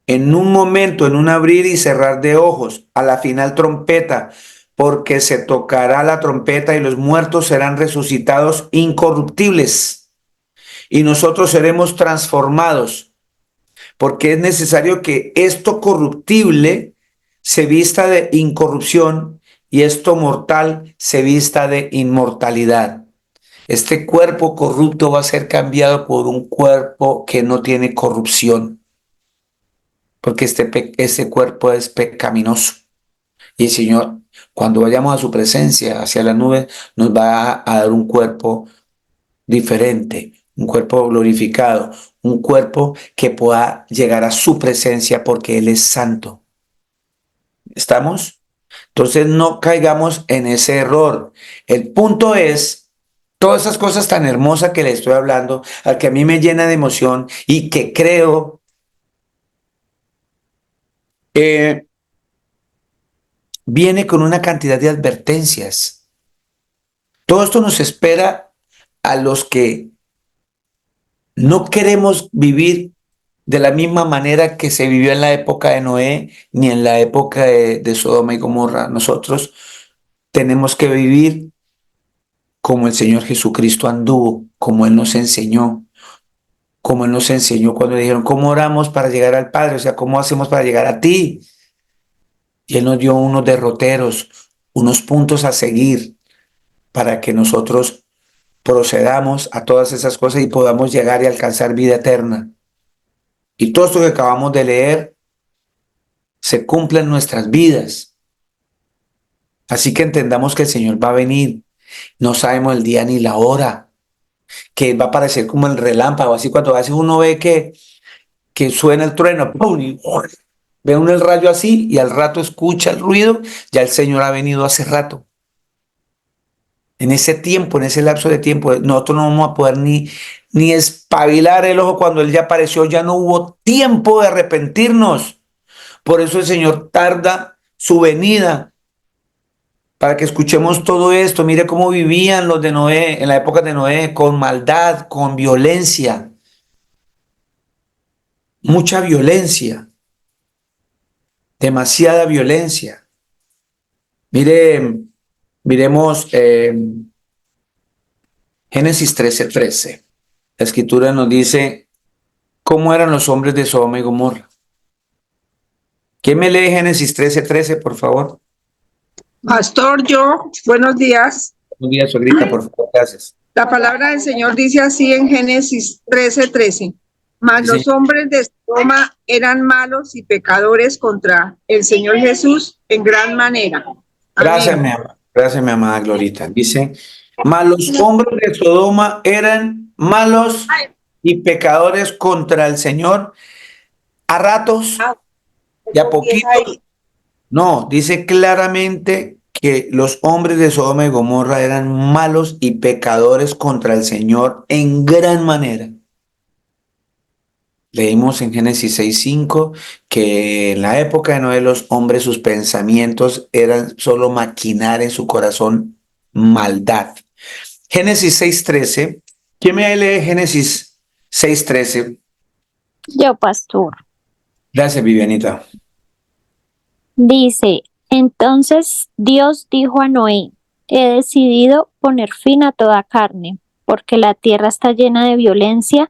En un momento, en un abrir y cerrar de ojos, a la final trompeta, porque se tocará la trompeta y los muertos serán resucitados incorruptibles y nosotros seremos transformados, porque es necesario que esto corruptible se vista de incorrupción y esto mortal se vista de inmortalidad. Este cuerpo corrupto va a ser cambiado por un cuerpo que no tiene corrupción, porque este cuerpo es pecaminoso. Y el Señor, cuando vayamos a su presencia, hacia la nube, nos va a dar un cuerpo diferente, un cuerpo glorificado, un cuerpo que pueda llegar a su presencia porque Él es santo. ¿Estamos? Entonces no caigamos en ese error. El punto es, todas esas cosas tan hermosas que le estoy hablando, al que a mí me llena de emoción y que creo viene con una cantidad de advertencias. Todo esto nos espera a los que no queremos vivir de la misma manera que se vivió en la época de Noé, ni en la época de Sodoma y Gomorra. Nosotros tenemos que vivir como el Señor Jesucristo anduvo, como Él nos enseñó, como Él nos enseñó cuando dijeron, ¿cómo oramos para llegar al Padre? O sea, ¿cómo hacemos para llegar a ti? Y Él nos dio unos derroteros, unos puntos a seguir para que nosotros procedamos a todas esas cosas y podamos llegar y alcanzar vida eterna. Y todo esto que acabamos de leer se cumple en nuestras vidas. Así que entendamos que el Señor va a venir. No sabemos el día ni la hora, que va a aparecer como el relámpago. Así cuando a veces uno ve que suena el trueno, ¡pum! Y ve uno el rayo así y al rato escucha el ruido, ya el Señor ha venido hace rato. En ese tiempo, en ese lapso de tiempo, nosotros no vamos a poder ni espabilar el ojo cuando Él ya apareció, ya no hubo tiempo de arrepentirnos. Por eso el Señor tarda su venida, para que escuchemos todo esto. Mire cómo vivían los de Noé, en la época de Noé, con maldad, con violencia, mucha violencia, demasiada violencia. Mire, miremos Génesis 13:13. La escritura nos dice cómo eran los hombres de Sodoma y Gomorra. ¿Quién me lee Génesis 13:13, por favor? Pastor, buenos días. Un día, suegrita, por favor, gracias. La palabra del Señor dice así en Génesis 13:13. Mas Sí, los señor. hombres de Sodoma eran malos y pecadores contra el Señor Jesús en gran manera. Gracias, Amén. gracias, mi amada Glorita. Dice, mas los hombres de Sodoma eran malos y pecadores contra el Señor a ratos y a poquitos. No, dice claramente que los hombres de Sodoma y Gomorra eran malos y pecadores contra el Señor en gran manera. Leímos en Génesis 6:5 que en la época de Noé los hombres, sus pensamientos eran solo maquinar en su corazón maldad. Génesis 6:13. ¿Quién me lee Génesis 6:13? Yo, pastor. Gracias, Vivianita. Dice, entonces Dios dijo a Noé, he decidido poner fin a toda carne, porque la tierra está llena de violencia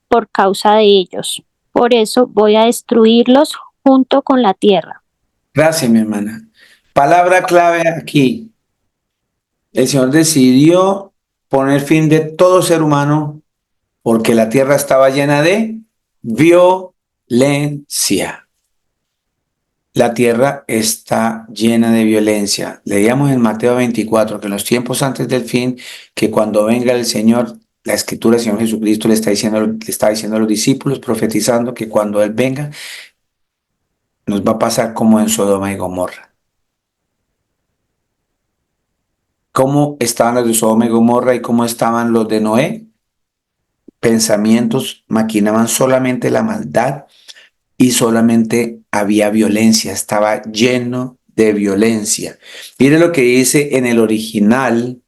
por causa de ellos. Por eso voy a destruirlos junto con la tierra. Gracias, mi hermana. Palabra clave aquí. El Señor decidió poner fin de todo ser humano porque la tierra estaba llena de violencia. La tierra está llena de violencia. Leíamos en Mateo 24 que en los tiempos antes del fin, que cuando venga el Señor, la Escritura del Señor Jesucristo le está diciendo a los discípulos, profetizando que cuando Él venga, nos va a pasar como en Sodoma y Gomorra. ¿Cómo estaban los de Sodoma y Gomorra y cómo estaban los de Noé? Pensamientos, maquinaban solamente la maldad y solamente había violencia, estaba lleno de violencia. Mire lo que dice en el original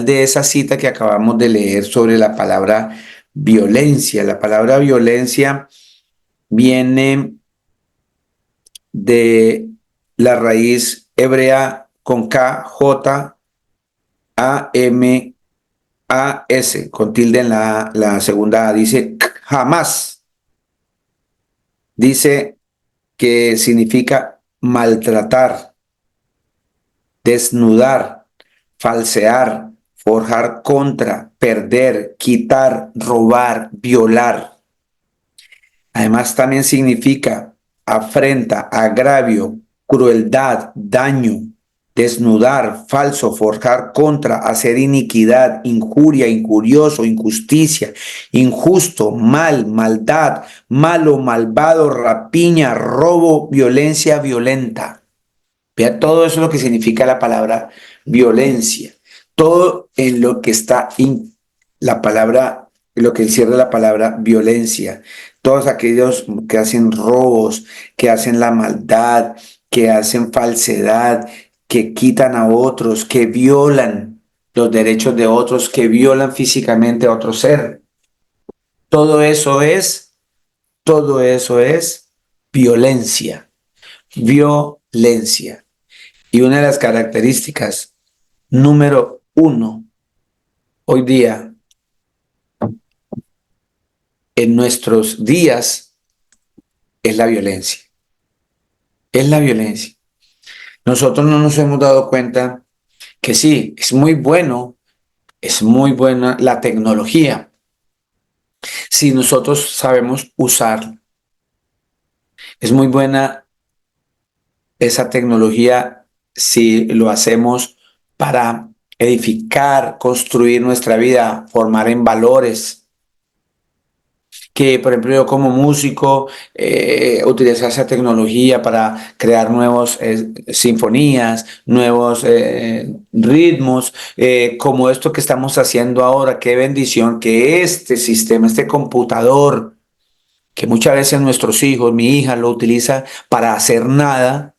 de esa cita que acabamos de leer sobre la palabra violencia. La palabra violencia viene de la raíz hebrea con K, J, A, M, A, S, con tilde en la segunda A. Dice jamás. Dice que significa maltratar, desnudar, falsear, forjar contra, perder, quitar, robar, violar. Además también significa afrenta, agravio, crueldad, daño, desnudar, falso, forjar contra, hacer iniquidad, injuria, injurioso, injusticia, injusto, mal, maldad, malo, malvado, rapiña, robo, violencia, violenta. Vea, todo eso es lo que significa la palabra violencia. Todo en lo que está la palabra, lo que encierra la palabra violencia. Todos aquellos que hacen robos, que hacen la maldad, que hacen falsedad, que quitan a otros, que violan los derechos de otros, que violan físicamente a otro ser. Todo eso es violencia. Violencia. Y una de las características número 1 hoy día en nuestros días es la violencia. Es la violencia. Nosotros no nos hemos dado cuenta que sí, es muy buena la tecnología. Si nosotros sabemos usarla, es muy buena esa tecnología si lo hacemos para edificar, construir nuestra vida, formar en valores. que, por ejemplo, yo como músico, utilizar esa tecnología para crear nuevos sinfonías, nuevos ritmos, como esto que estamos haciendo ahora. Qué bendición que este sistema, este computador, que muchas veces nuestros hijos, mi hija lo utiliza para hacer nada,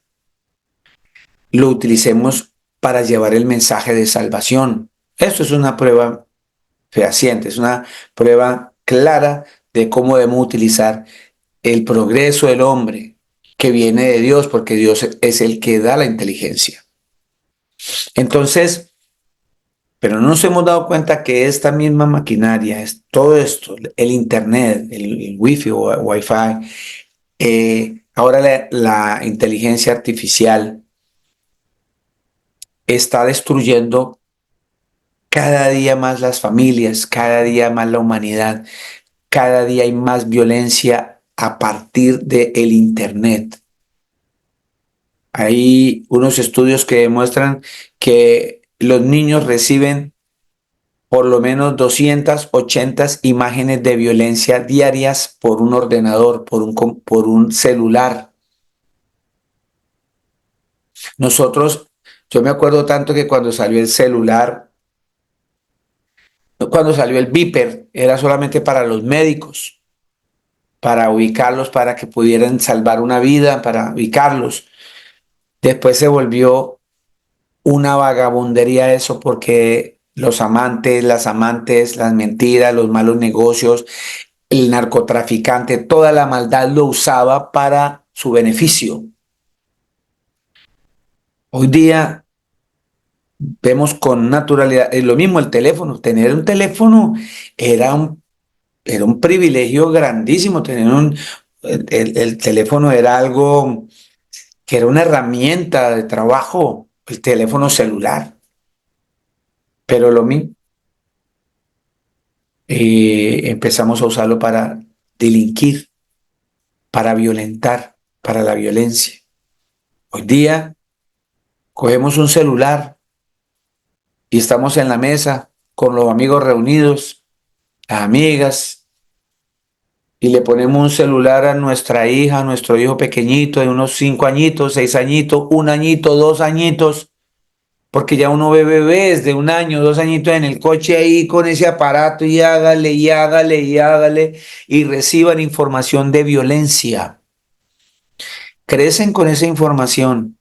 lo utilicemos para llevar el mensaje de salvación. Esto es una prueba fehaciente, es una prueba clara de cómo debemos utilizar el progreso del hombre que viene de Dios, porque Dios es el que da la inteligencia. Entonces, pero no nos hemos dado cuenta que esta misma maquinaria, es todo esto, el Internet, el Wi-Fi o Wi-Fi, ahora la inteligencia artificial está destruyendo cada día más las familias, cada día más la humanidad, cada día hay más violencia a partir del Internet. Hay unos estudios que demuestran que los niños reciben por lo menos 280 imágenes de violencia diarias por un ordenador, por un celular. Nosotros, yo me acuerdo tanto que cuando salió el celular, cuando salió el Viper, era solamente para los médicos, para ubicarlos, para que pudieran salvar una vida, para ubicarlos. Después se volvió una vagabundería eso porque los amantes, las mentiras, los malos negocios, el narcotraficante, toda la maldad lo usaba para su beneficio. Hoy día vemos con naturalidad, es lo mismo el teléfono, tener un teléfono era era un privilegio grandísimo, el teléfono era algo que era una herramienta de trabajo, el teléfono celular, pero lo mismo, empezamos a usarlo para delinquir, para violentar, para la violencia. Hoy día cogemos un celular y estamos en la mesa con los amigos reunidos, las amigas, y le ponemos un celular a nuestra hija, a nuestro hijo pequeñito de unos 5 añitos, 6 añitos, 1 añito, 2 añitos, porque ya uno ve bebés de 1 año, 2 añitos en el coche ahí con ese aparato y hágale, y hágale, y hágale, y reciban información de violencia. Crecen con esa información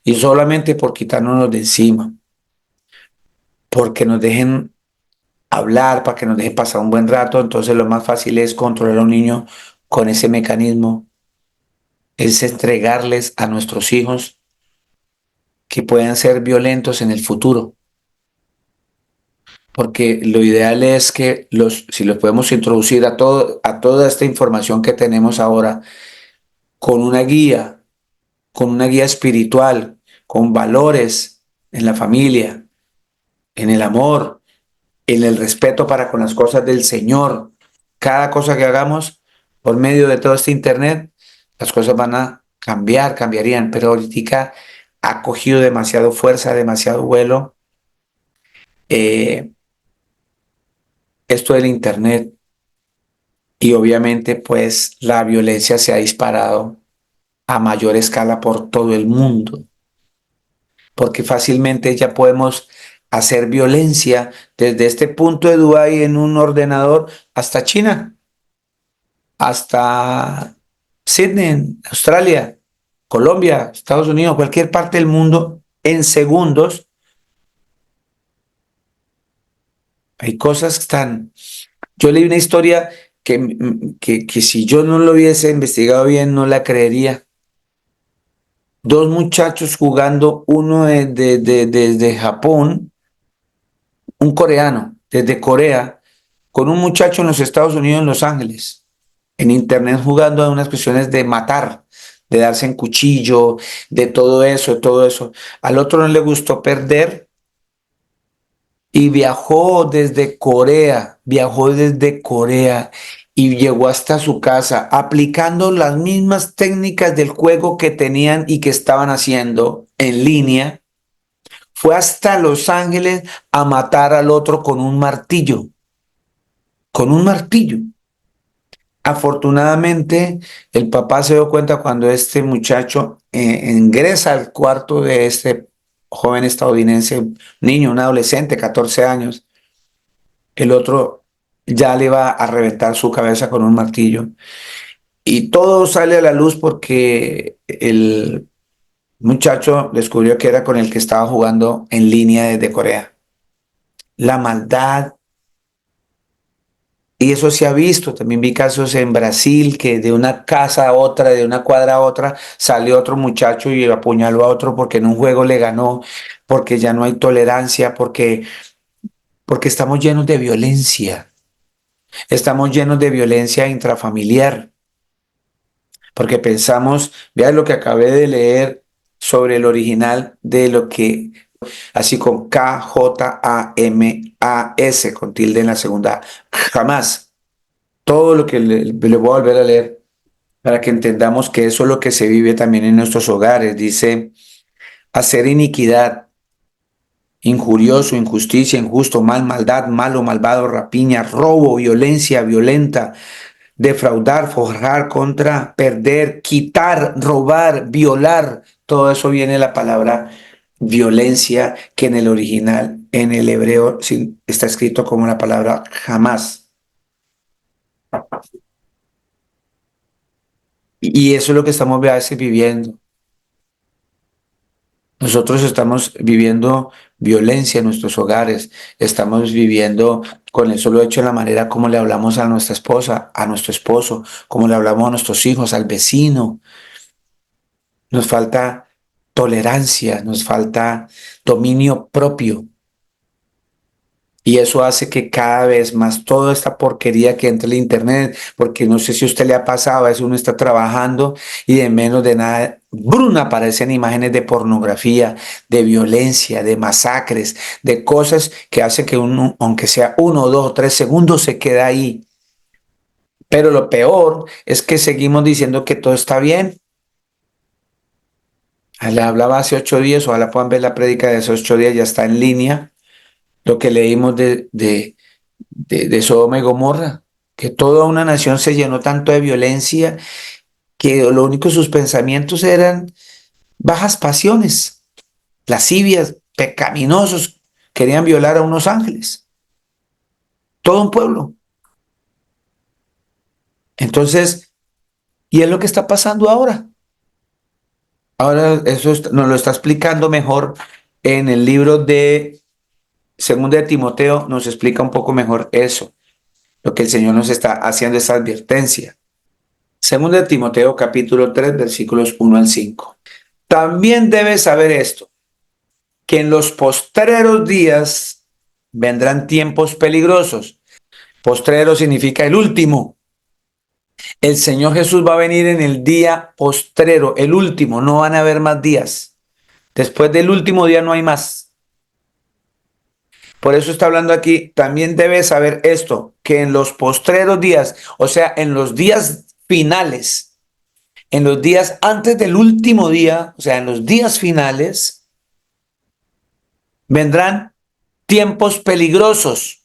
y solamente por quitárnoslo de encima, porque nos dejen hablar, para que nos dejen pasar un buen rato. Entonces lo más fácil es controlar a un niño con ese mecanismo, es entregarles a nuestros hijos que puedan ser violentos en el futuro. Porque lo ideal es que si los podemos introducir a toda esta información que tenemos ahora con una guía espiritual, con valores en la familia, en el amor, en el respeto para con las cosas del Señor. Cada cosa que hagamos por medio de todo este Internet, las cosas van a cambiar, cambiarían, pero ahorita ha cogido demasiado fuerza, demasiado vuelo esto del Internet, y obviamente pues la violencia se ha disparado a mayor escala por todo el mundo, porque fácilmente ya podemos hacer violencia desde este punto de Dubái en un ordenador hasta China, hasta Sydney, en Australia, Colombia, Estados Unidos, cualquier parte del mundo, en segundos. Hay cosas que están... Yo leí una historia que si yo no lo hubiese investigado bien, no la creería. Dos muchachos jugando, uno desde Japón, un coreano, desde Corea, con un muchacho en los Estados Unidos, en Los Ángeles, en Internet jugando a unas cuestiones de matar, de darse en cuchillo, de todo eso, de todo eso. Al otro no le gustó perder y viajó desde Corea y llegó hasta su casa aplicando las mismas técnicas del juego que tenían y que estaban haciendo en línea. Fue hasta Los Ángeles a matar al otro con un martillo, con un martillo. Afortunadamente, el papá se dio cuenta cuando este muchacho ingresa al cuarto de este joven estadounidense, niño, un adolescente, 14 años. El otro ya le va a reventar su cabeza con un martillo. Y todo sale a la luz porque el muchacho descubrió que era con el que estaba jugando en línea desde Corea. La maldad. Y eso se ha visto. También vi casos en Brasil que de una casa a otra, de una cuadra a otra, salió otro muchacho y apuñaló a otro porque en un juego le ganó, porque ya no hay tolerancia, porque estamos llenos de violencia. Estamos llenos de violencia intrafamiliar, porque pensamos, vea lo que acabé de leer sobre el original de lo que, así con K-J-A-M-A-S, con tilde en la segunda, jamás. Todo lo que le voy a volver a leer para que entendamos que eso es lo que se vive también en nuestros hogares. Dice, hacer iniquidad, injurioso, injusticia, injusto, mal, maldad, malo, malvado, rapiña, robo, violencia, violenta, defraudar, forjar, contra, perder, quitar, robar, violar. Todo eso viene de la palabra violencia, que en el original, en el hebreo, está escrito como la palabra jamás. Y eso es lo que estamos a veces viviendo. Nosotros estamos viviendo violencia en nuestros hogares, estamos viviendo con el solo hecho de la manera como le hablamos a nuestra esposa, a nuestro esposo, como le hablamos a nuestros hijos, al vecino. Nos falta tolerancia, nos falta dominio propio. Y eso hace que cada vez más toda esta porquería que entra en el internet, porque no sé si a usted le ha pasado, a veces uno está trabajando y de menos de nada, ¡brum!, aparecen imágenes de pornografía, de violencia, de masacres, de cosas que hacen que uno, aunque sea 1, 2 o 3 segundos, se queda ahí. Pero lo peor es que seguimos diciendo que todo está bien. Le hablaba hace 8 días, ojalá puedan ver la prédica de esos 8 días, ya está en línea, lo que leímos de Sodoma y Gomorra, que toda una nación se llenó tanto de violencia que lo único sus pensamientos eran bajas pasiones, lascivias, pecaminosos, querían violar a unos ángeles, todo un pueblo. Entonces, y es lo que está pasando ahora. Ahora eso nos lo está explicando mejor en el libro de Segunda de Timoteo, nos explica un poco mejor eso, lo que el Señor nos está haciendo esa advertencia. Segunda de Timoteo capítulo 3 versículos 1 al 5. También debes saber esto, que en los postreros días vendrán tiempos peligrosos. Postrero significa el último. El Señor Jesús va a venir en el día postrero, el último, no van a haber más días. Después del último día no hay más. Por eso está hablando aquí, también debes saber esto, que en los postreros días, o sea, en los días finales, en los días antes del último día, o sea, en los días finales, vendrán tiempos peligrosos,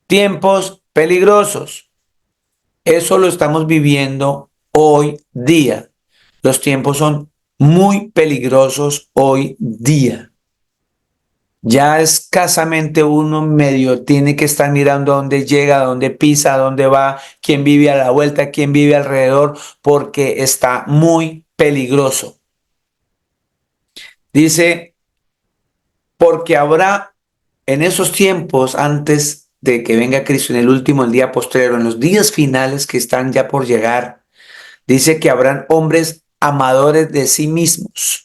tiempos peligrosos. Eso lo estamos viviendo hoy día. Los tiempos son muy peligrosos hoy día. Ya escasamente uno medio tiene que estar mirando a dónde llega, a dónde pisa, a dónde va, quién vive a la vuelta, quién vive alrededor, porque está muy peligroso. Dice, porque habrá en esos tiempos, antes de que venga Cristo, en el último, el día postrero, en los días finales que están ya por llegar, dice que habrán hombres amadores de sí mismos.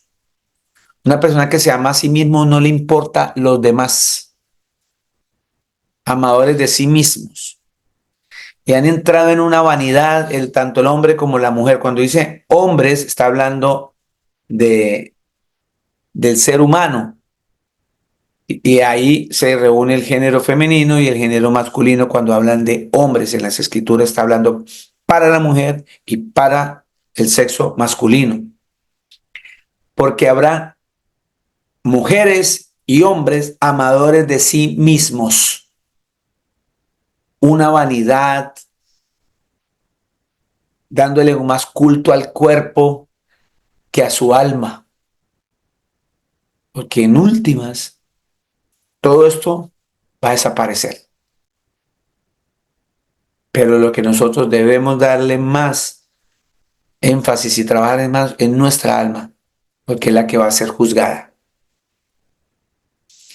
Una persona que se ama a sí mismo no le importa los demás. Amadores de sí mismos. Y han entrado en una vanidad, tanto el hombre como la mujer. Cuando dice hombres, está hablando del ser humano. Y ahí se reúne el género femenino y el género masculino. Cuando hablan de hombres en las escrituras, está hablando para la mujer y para el sexo masculino. Porque habrá mujeres y hombres amadores de sí mismos. Una vanidad, dándole más culto al cuerpo que a su alma. Porque en últimas, todo esto va a desaparecer. Pero lo que nosotros debemos darle más énfasis y trabajar en más en nuestra alma, porque es la que va a ser juzgada.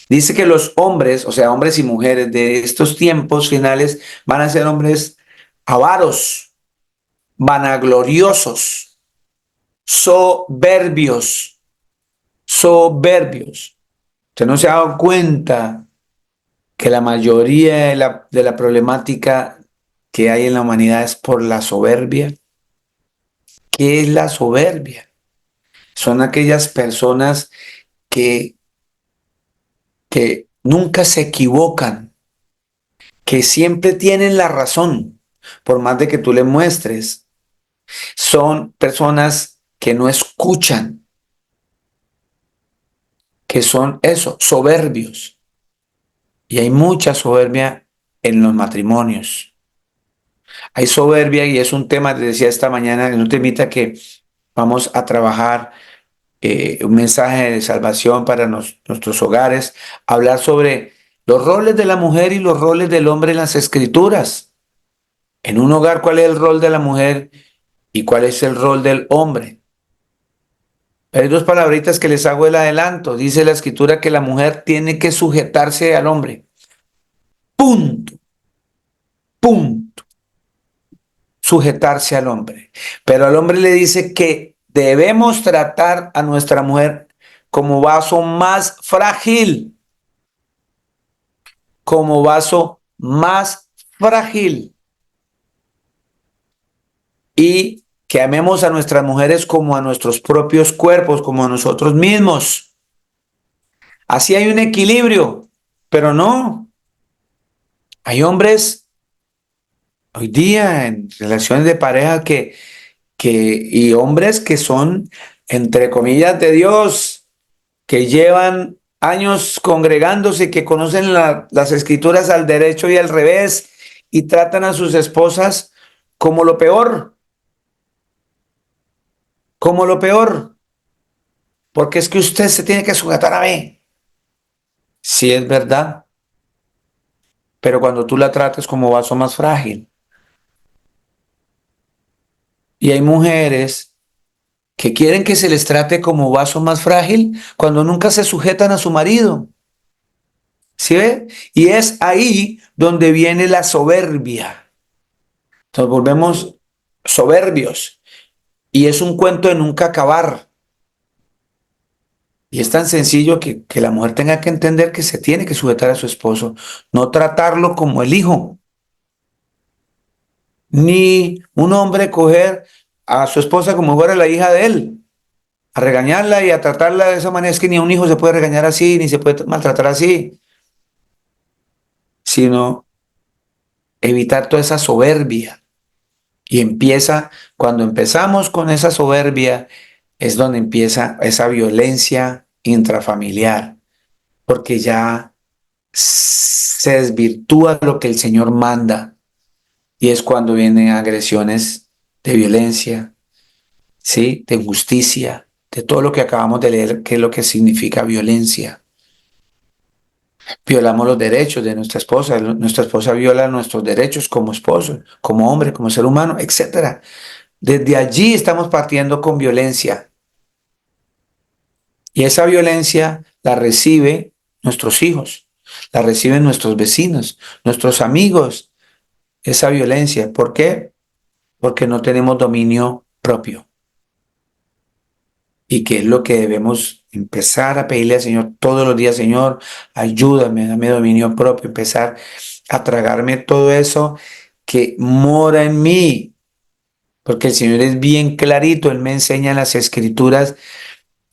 Dice que los hombres, o sea, hombres y mujeres de estos tiempos finales, van a ser hombres avaros, vanagloriosos, soberbios, soberbios. ¿Usted no se ha dado cuenta que la mayoría de la problemática que hay en la humanidad es por la soberbia? ¿Qué es la soberbia? Son aquellas personas que, que nunca se equivocan, que siempre tienen la razón, por más de que tú le muestres. Son personas que no escuchan, que son eso, soberbios. Y hay mucha soberbia en los matrimonios. Hay soberbia y es un tema, te decía esta mañana, en un temita que vamos a trabajar, un mensaje de salvación para nuestros hogares, hablar sobre los roles de la mujer y los roles del hombre en las escrituras. En un hogar, ¿cuál es el rol de la mujer y cuál es el rol del hombre? Hay dos palabritas que les hago el adelanto. Dice la escritura que la mujer tiene que sujetarse al hombre. Punto, punto. Sujetarse al hombre. Pero al hombre le dice que debemos tratar a nuestra mujer como vaso más frágil, como vaso más frágil. Y que amemos a nuestras mujeres como a nuestros propios cuerpos, como a nosotros mismos. Así hay un equilibrio, pero no. Hay hombres hoy día en relaciones de pareja y hombres que son, entre comillas, de Dios, que llevan años congregándose, que conocen las escrituras al derecho y al revés y tratan a sus esposas como lo peor, como lo peor, porque es que usted se tiene que sujetar a mí. Sí, es verdad, pero cuando tú la trates como vaso más frágil. Y hay mujeres que quieren que se les trate como vaso más frágil cuando nunca se sujetan a su marido. ¿Sí ve? Y es ahí donde viene la soberbia. Nos volvemos soberbios y es un cuento de nunca acabar. Y es tan sencillo que la mujer tenga que entender que se tiene que sujetar a su esposo, no tratarlo como el hijo, ni un hombre coger a su esposa como fuera la hija de él, a regañarla y a tratarla de esa manera. Es que ni a un hijo se puede regañar así, ni se puede maltratar así, sino evitar toda esa soberbia. Y empieza, cuando empezamos con esa soberbia, es donde empieza esa violencia intrafamiliar, porque ya se desvirtúa lo que el Señor manda y es cuando vienen agresiones de violencia, ¿sí? De injusticia, de todo lo que acabamos de leer, que es lo que significa violencia. Violamos los derechos de nuestra esposa viola nuestros derechos como esposo, como hombre, como ser humano, etcétera. Desde allí estamos partiendo con violencia. Y esa violencia la reciben nuestros hijos, la reciben nuestros vecinos, nuestros amigos. Esa violencia. ¿Por qué? Porque no tenemos dominio propio. Y que es lo que debemos empezar a pedirle al Señor todos los días. Señor, ayúdame, dame dominio propio. Empezar a tragarme todo eso que mora en mí. Porque el Señor es bien clarito. Él me enseña en las Escrituras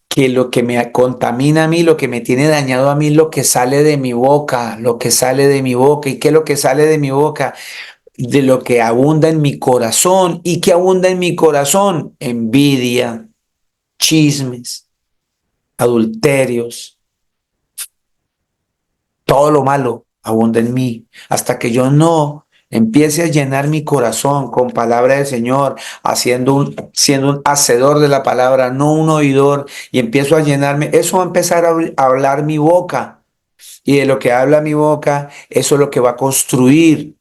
que lo que me contamina a mí, lo que me tiene dañado a mí, lo que sale de mi boca, lo que sale de mi boca. ¿Y qué es lo que sale de mi boca? De lo que abunda en mi corazón. ¿Y qué abunda en mi corazón? Envidia, chismes, adulterios, todo lo malo abunda en mí. Hasta que yo no Empiece a llenar mi corazón con palabra del Señor, siendo un hacedor de la palabra, no un oidor, y empiezo a llenarme. Eso va a empezar a hablar mi boca. Y de lo que habla mi boca, eso es lo que va a construir.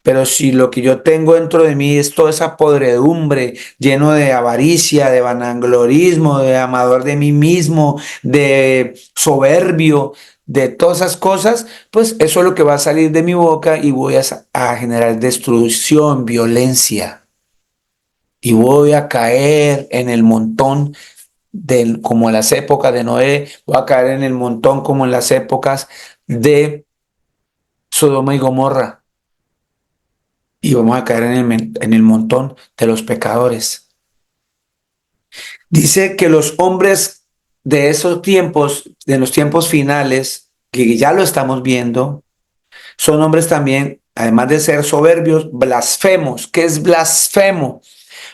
Pero si lo que yo tengo dentro de mí es toda esa podredumbre, lleno de avaricia, de vanaglorismo, de amador de mí mismo, de soberbio, de todas esas cosas, pues eso es lo que va a salir de mi boca y voy a generar destrucción, violencia. Y voy a caer en el montón como en las épocas de Noé, voy a caer en el montón como en las épocas de Sodoma y Gomorra. Y vamos a caer en el montón de los pecadores. Dice que los hombres de esos tiempos, de los tiempos finales, que ya lo estamos viendo, son hombres también, además de ser soberbios, blasfemos. ¿Qué es blasfemo?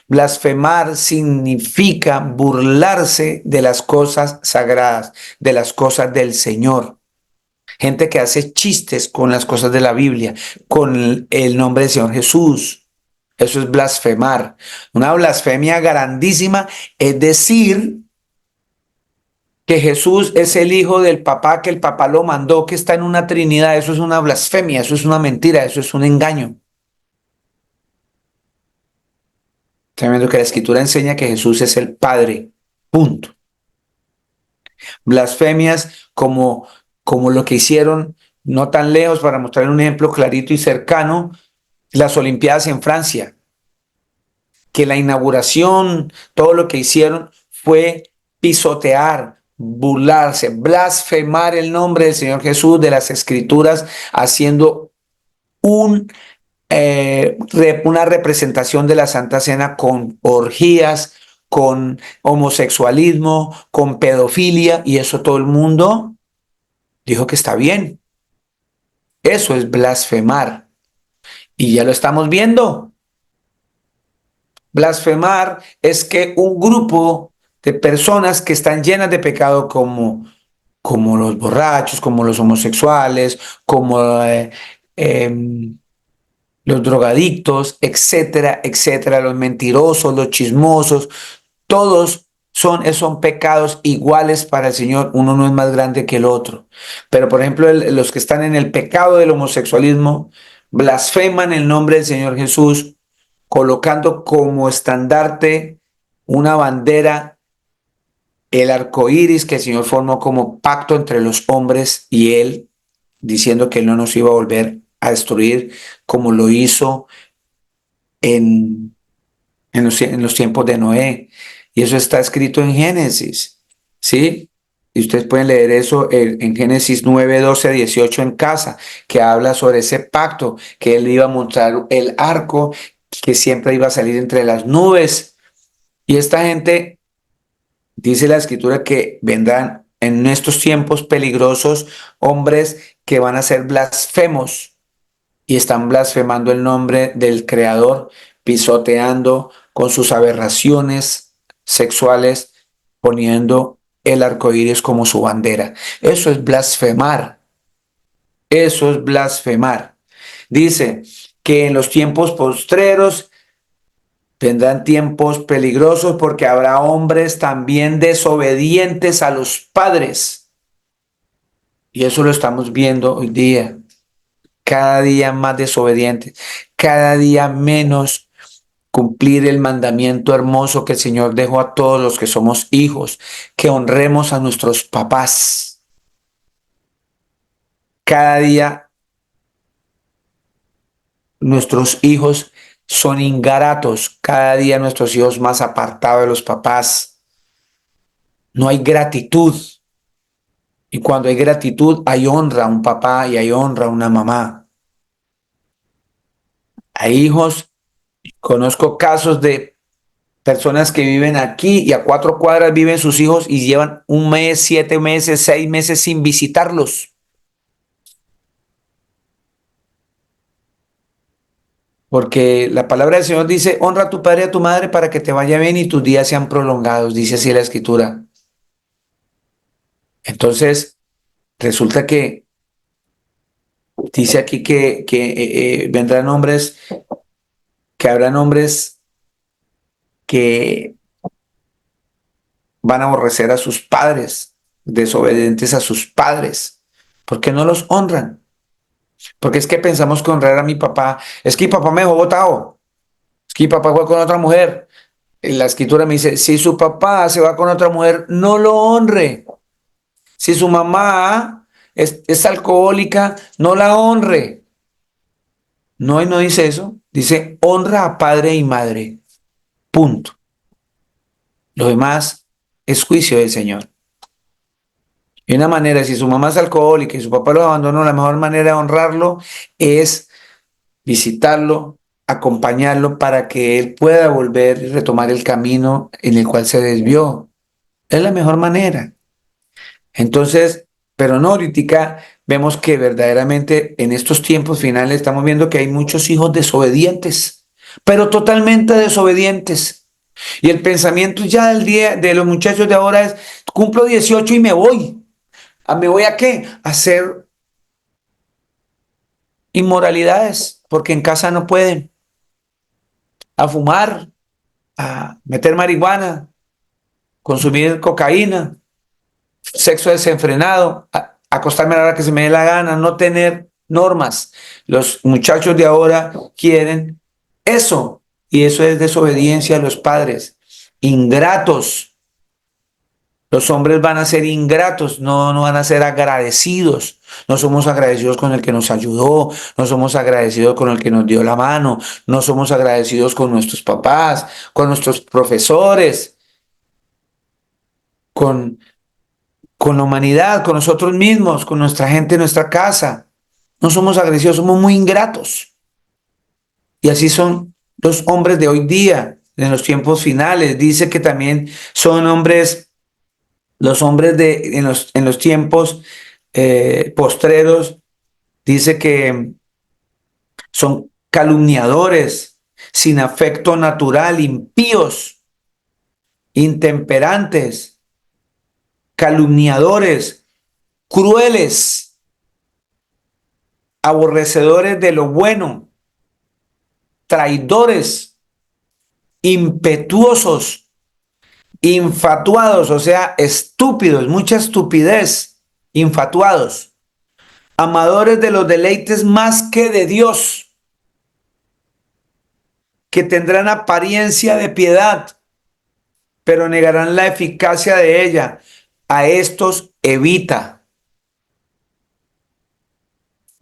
Blasfemar significa burlarse de las cosas sagradas, de las cosas del Señor. Gente que hace chistes con las cosas de la Biblia, con el nombre del Señor Jesús. Eso es blasfemar. Una blasfemia grandísima es decir que Jesús es el hijo del papá, que el papá lo mandó, que está en una Trinidad. Eso es una blasfemia, eso es una mentira, eso es un engaño. Están viendo que la Escritura enseña que Jesús es el Padre. Punto. Blasfemias como lo que hicieron no tan lejos, para mostrar un ejemplo clarito y cercano, las Olimpiadas en Francia, que la inauguración, todo lo que hicieron fue pisotear, burlarse, blasfemar el nombre del Señor Jesús, de las Escrituras, haciendo una representación de la Santa Cena con orgías, con homosexualismo, con pedofilia, y eso todo el mundo dijo que está bien. Eso es blasfemar. Y ya lo estamos viendo. Blasfemar es que un grupo de personas que están llenas de pecado, como los borrachos, como los homosexuales, como los drogadictos, etcétera, etcétera, los mentirosos, los chismosos, todos son pecados iguales para el Señor. Uno no es más grande que el otro. Pero, por ejemplo, los que están en el pecado del homosexualismo blasfeman el nombre del Señor Jesús, colocando como estandarte una bandera, el arco iris que el Señor formó como pacto entre los hombres y Él, diciendo que Él no nos iba a volver a destruir como lo hizo en los tiempos de Noé. Y eso está escrito en Génesis, ¿sí? Y ustedes pueden leer eso en Génesis 9, 12 a 18 en casa, que habla sobre ese pacto, que Él iba a mostrar el arco, que siempre iba a salir entre las nubes. Y esta gente, dice la Escritura, que vendrán en estos tiempos peligrosos hombres que van a ser blasfemos y están blasfemando el nombre del Creador, pisoteando con sus aberraciones sexuales, poniendo el arco iris como su bandera. Eso es blasfemar. Eso es blasfemar. Dice que en los tiempos postreros vendrán tiempos peligrosos porque habrá hombres también desobedientes a los padres. Y eso lo estamos viendo hoy día. Cada día más desobedientes, cada día menos cumplir el mandamiento hermoso que el Señor dejó a todos los que somos hijos, que honremos a nuestros papás. Cada día nuestros hijos son ingratos, cada día nuestros hijos más apartados de los papás. No hay gratitud. Y cuando hay gratitud, hay honra a un papá y hay honra a una mamá. Hay hijos, conozco casos de personas que viven aquí y a 4 cuadras viven sus hijos y llevan 1 mes, 7 meses, 6 meses sin visitarlos. Porque la palabra del Señor dice, honra a tu padre y a tu madre para que te vaya bien y tus días sean prolongados, dice así la Escritura. Entonces, resulta que Dice aquí que vendrán hombres, que habrán hombres que van a aborrecer a sus padres, desobedientes a sus padres, porque no los honran. Porque es que pensamos que honrar a mi papá, es que mi papá me dejó botado, es que mi papá fue con otra mujer. En la escritura me dice, si su papá se va con otra mujer, no lo honre. Si su mamá es alcohólica, no la honre. No, y no dice eso. Dice, honra a padre y madre. Punto. Lo demás es juicio del Señor. Y una manera, si su mamá es alcohólica y su papá lo abandonó, la mejor manera de honrarlo es visitarlo, acompañarlo para que él pueda volver y retomar el camino en el cual se desvió. Es la mejor manera. Entonces, pero no, ahorita vemos que verdaderamente en estos tiempos finales estamos viendo que hay muchos hijos desobedientes, pero totalmente desobedientes. Y el pensamiento ya del día de los muchachos de ahora es, cumplo 18 y me voy. ¿Me voy a qué? A hacer inmoralidades, porque en casa no pueden. A fumar, a meter marihuana, consumir cocaína, sexo desenfrenado, acostarme a la hora que se me dé la gana, no tener normas. Los muchachos de ahora quieren eso, y eso es desobediencia a los padres. Ingratos. Los hombres van a ser ingratos, no van a ser agradecidos. No somos agradecidos con el que nos ayudó, no somos agradecidos con el que nos dio la mano, no somos agradecidos con nuestros papás, con nuestros profesores, con la humanidad, con nosotros mismos, con nuestra gente en nuestra casa. No somos agresivos, somos muy ingratos. Y así son los hombres de hoy día, en los tiempos finales. Dice que también son hombres, los hombres en los tiempos postreros, dice que son calumniadores, sin afecto natural, impíos, intemperantes, calumniadores, crueles, aborrecedores de lo bueno, traidores, impetuosos, infatuados, o sea, estúpidos, mucha estupidez, infatuados, amadores de los deleites más que de Dios, que tendrán apariencia de piedad, pero negarán la eficacia de ella. A estos evita.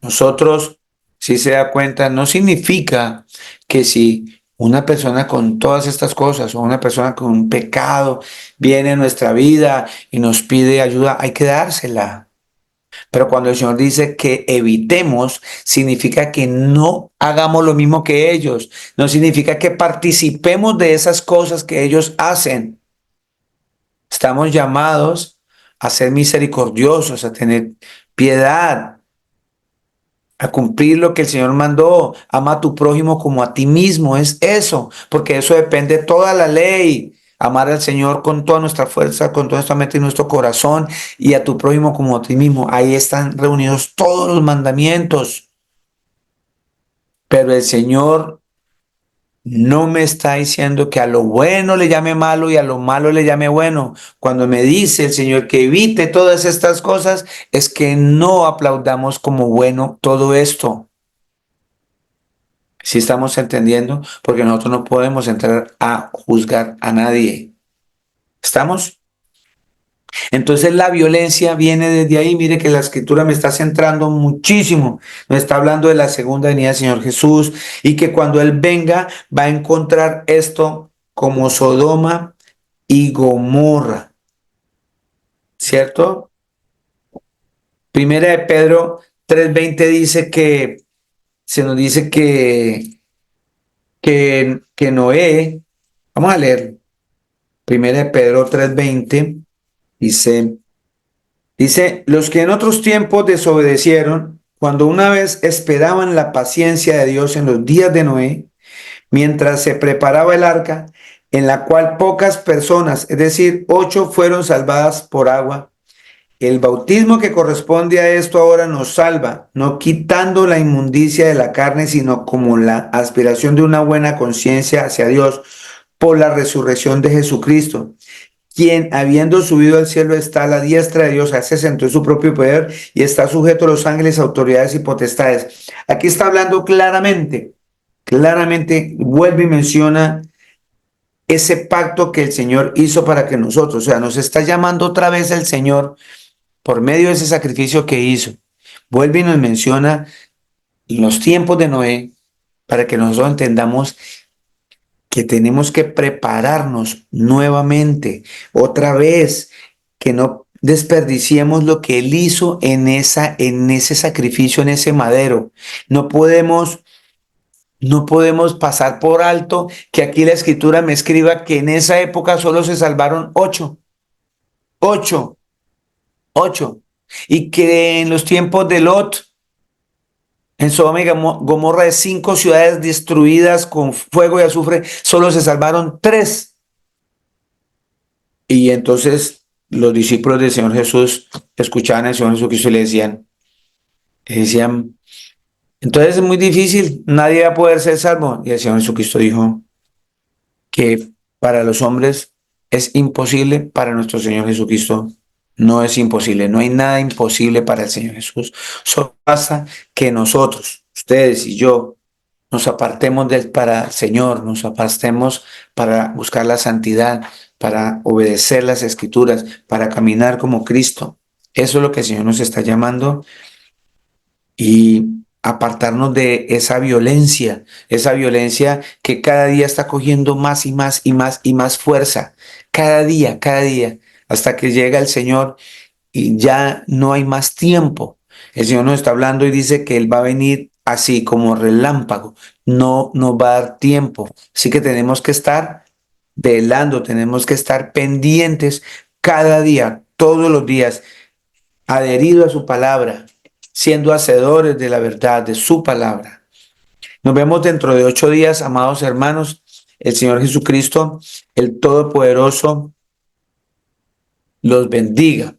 Nosotros, si se da cuenta, no significa que si una persona con todas estas cosas o una persona con un pecado viene a nuestra vida y nos pide ayuda, hay que dársela. Pero cuando el Señor dice que evitemos, significa que no hagamos lo mismo que ellos. No significa que participemos de esas cosas que ellos hacen. Estamos llamados a ser misericordiosos, a tener piedad, a cumplir lo que el Señor mandó. Ama a tu prójimo como a ti mismo. Es eso, porque eso depende de toda la ley. Amar al Señor con toda nuestra fuerza, con toda nuestra mente y nuestro corazón, y a tu prójimo como a ti mismo. Ahí están reunidos todos los mandamientos. Pero el Señor no me está diciendo que a lo bueno le llame malo y a lo malo le llame bueno. Cuando me dice el Señor que evite todas estas cosas, es que no aplaudamos como bueno todo esto. ¿Sí estamos entendiendo? Porque nosotros no podemos entrar a juzgar a nadie. ¿Estamos? Entonces la violencia viene desde ahí. Mire que la escritura me está centrando muchísimo. Me está hablando de la segunda venida del Señor Jesús y que cuando Él venga va a encontrar esto como Sodoma y Gomorra. ¿Cierto? Primera de Pedro 3:20 dice que se nos dice que Noé, vamos a leer. Primera de Pedro 3:20 dice, los que en otros tiempos desobedecieron, cuando una vez esperaban la paciencia de Dios en los días de Noé, mientras se preparaba el arca, en la cual pocas personas, es decir, 8 fueron salvadas por agua. El bautismo que corresponde a esto ahora nos salva, no quitando la inmundicia de la carne, sino como la aspiración de una buena conciencia hacia Dios por la resurrección de Jesucristo, quien habiendo subido al cielo está a la diestra de Dios, se sentó en su propio poder y está sujeto a los ángeles, autoridades y potestades. Aquí está hablando claramente, vuelve y menciona ese pacto que el Señor hizo para que nosotros, o sea, nos está llamando otra vez el Señor por medio de ese sacrificio que hizo. Vuelve y nos menciona los tiempos de Noé para que nosotros entendamos que tenemos que prepararnos nuevamente, otra vez, que no desperdiciemos lo que Él hizo en ese sacrificio, en ese madero. No podemos pasar por alto que aquí la Escritura me escriba que en esa época solo se salvaron 8, y que en los tiempos de Lot, en Sodoma y Gomorra, de 5 ciudades destruidas con fuego y azufre, solo se salvaron 3. Y entonces los discípulos del Señor Jesús escuchaban al Señor Jesucristo y le decían, entonces es muy difícil, nadie va a poder ser salvo. Y el Señor Jesucristo dijo que para los hombres es imposible, para nuestro Señor Jesucristo no es imposible, no hay nada imposible para el Señor Jesús. Solo basta que nosotros, ustedes y yo, nos apartemos para el Señor, nos apartemos para buscar la santidad, para obedecer las Escrituras, para caminar como Cristo. Eso es lo que el Señor nos está llamando, y apartarnos de esa violencia que cada día está cogiendo más y más y más y más fuerza, cada día, hasta que llega el Señor y ya no hay más tiempo. El Señor nos está hablando y dice que Él va a venir así como relámpago, no nos va a dar tiempo. Así que tenemos que estar velando, tenemos que estar pendientes cada día, todos los días, adherido a su palabra, siendo hacedores de la verdad, de su palabra. Nos vemos dentro de 8 días, amados hermanos. El Señor Jesucristo, el Todopoderoso, los bendiga.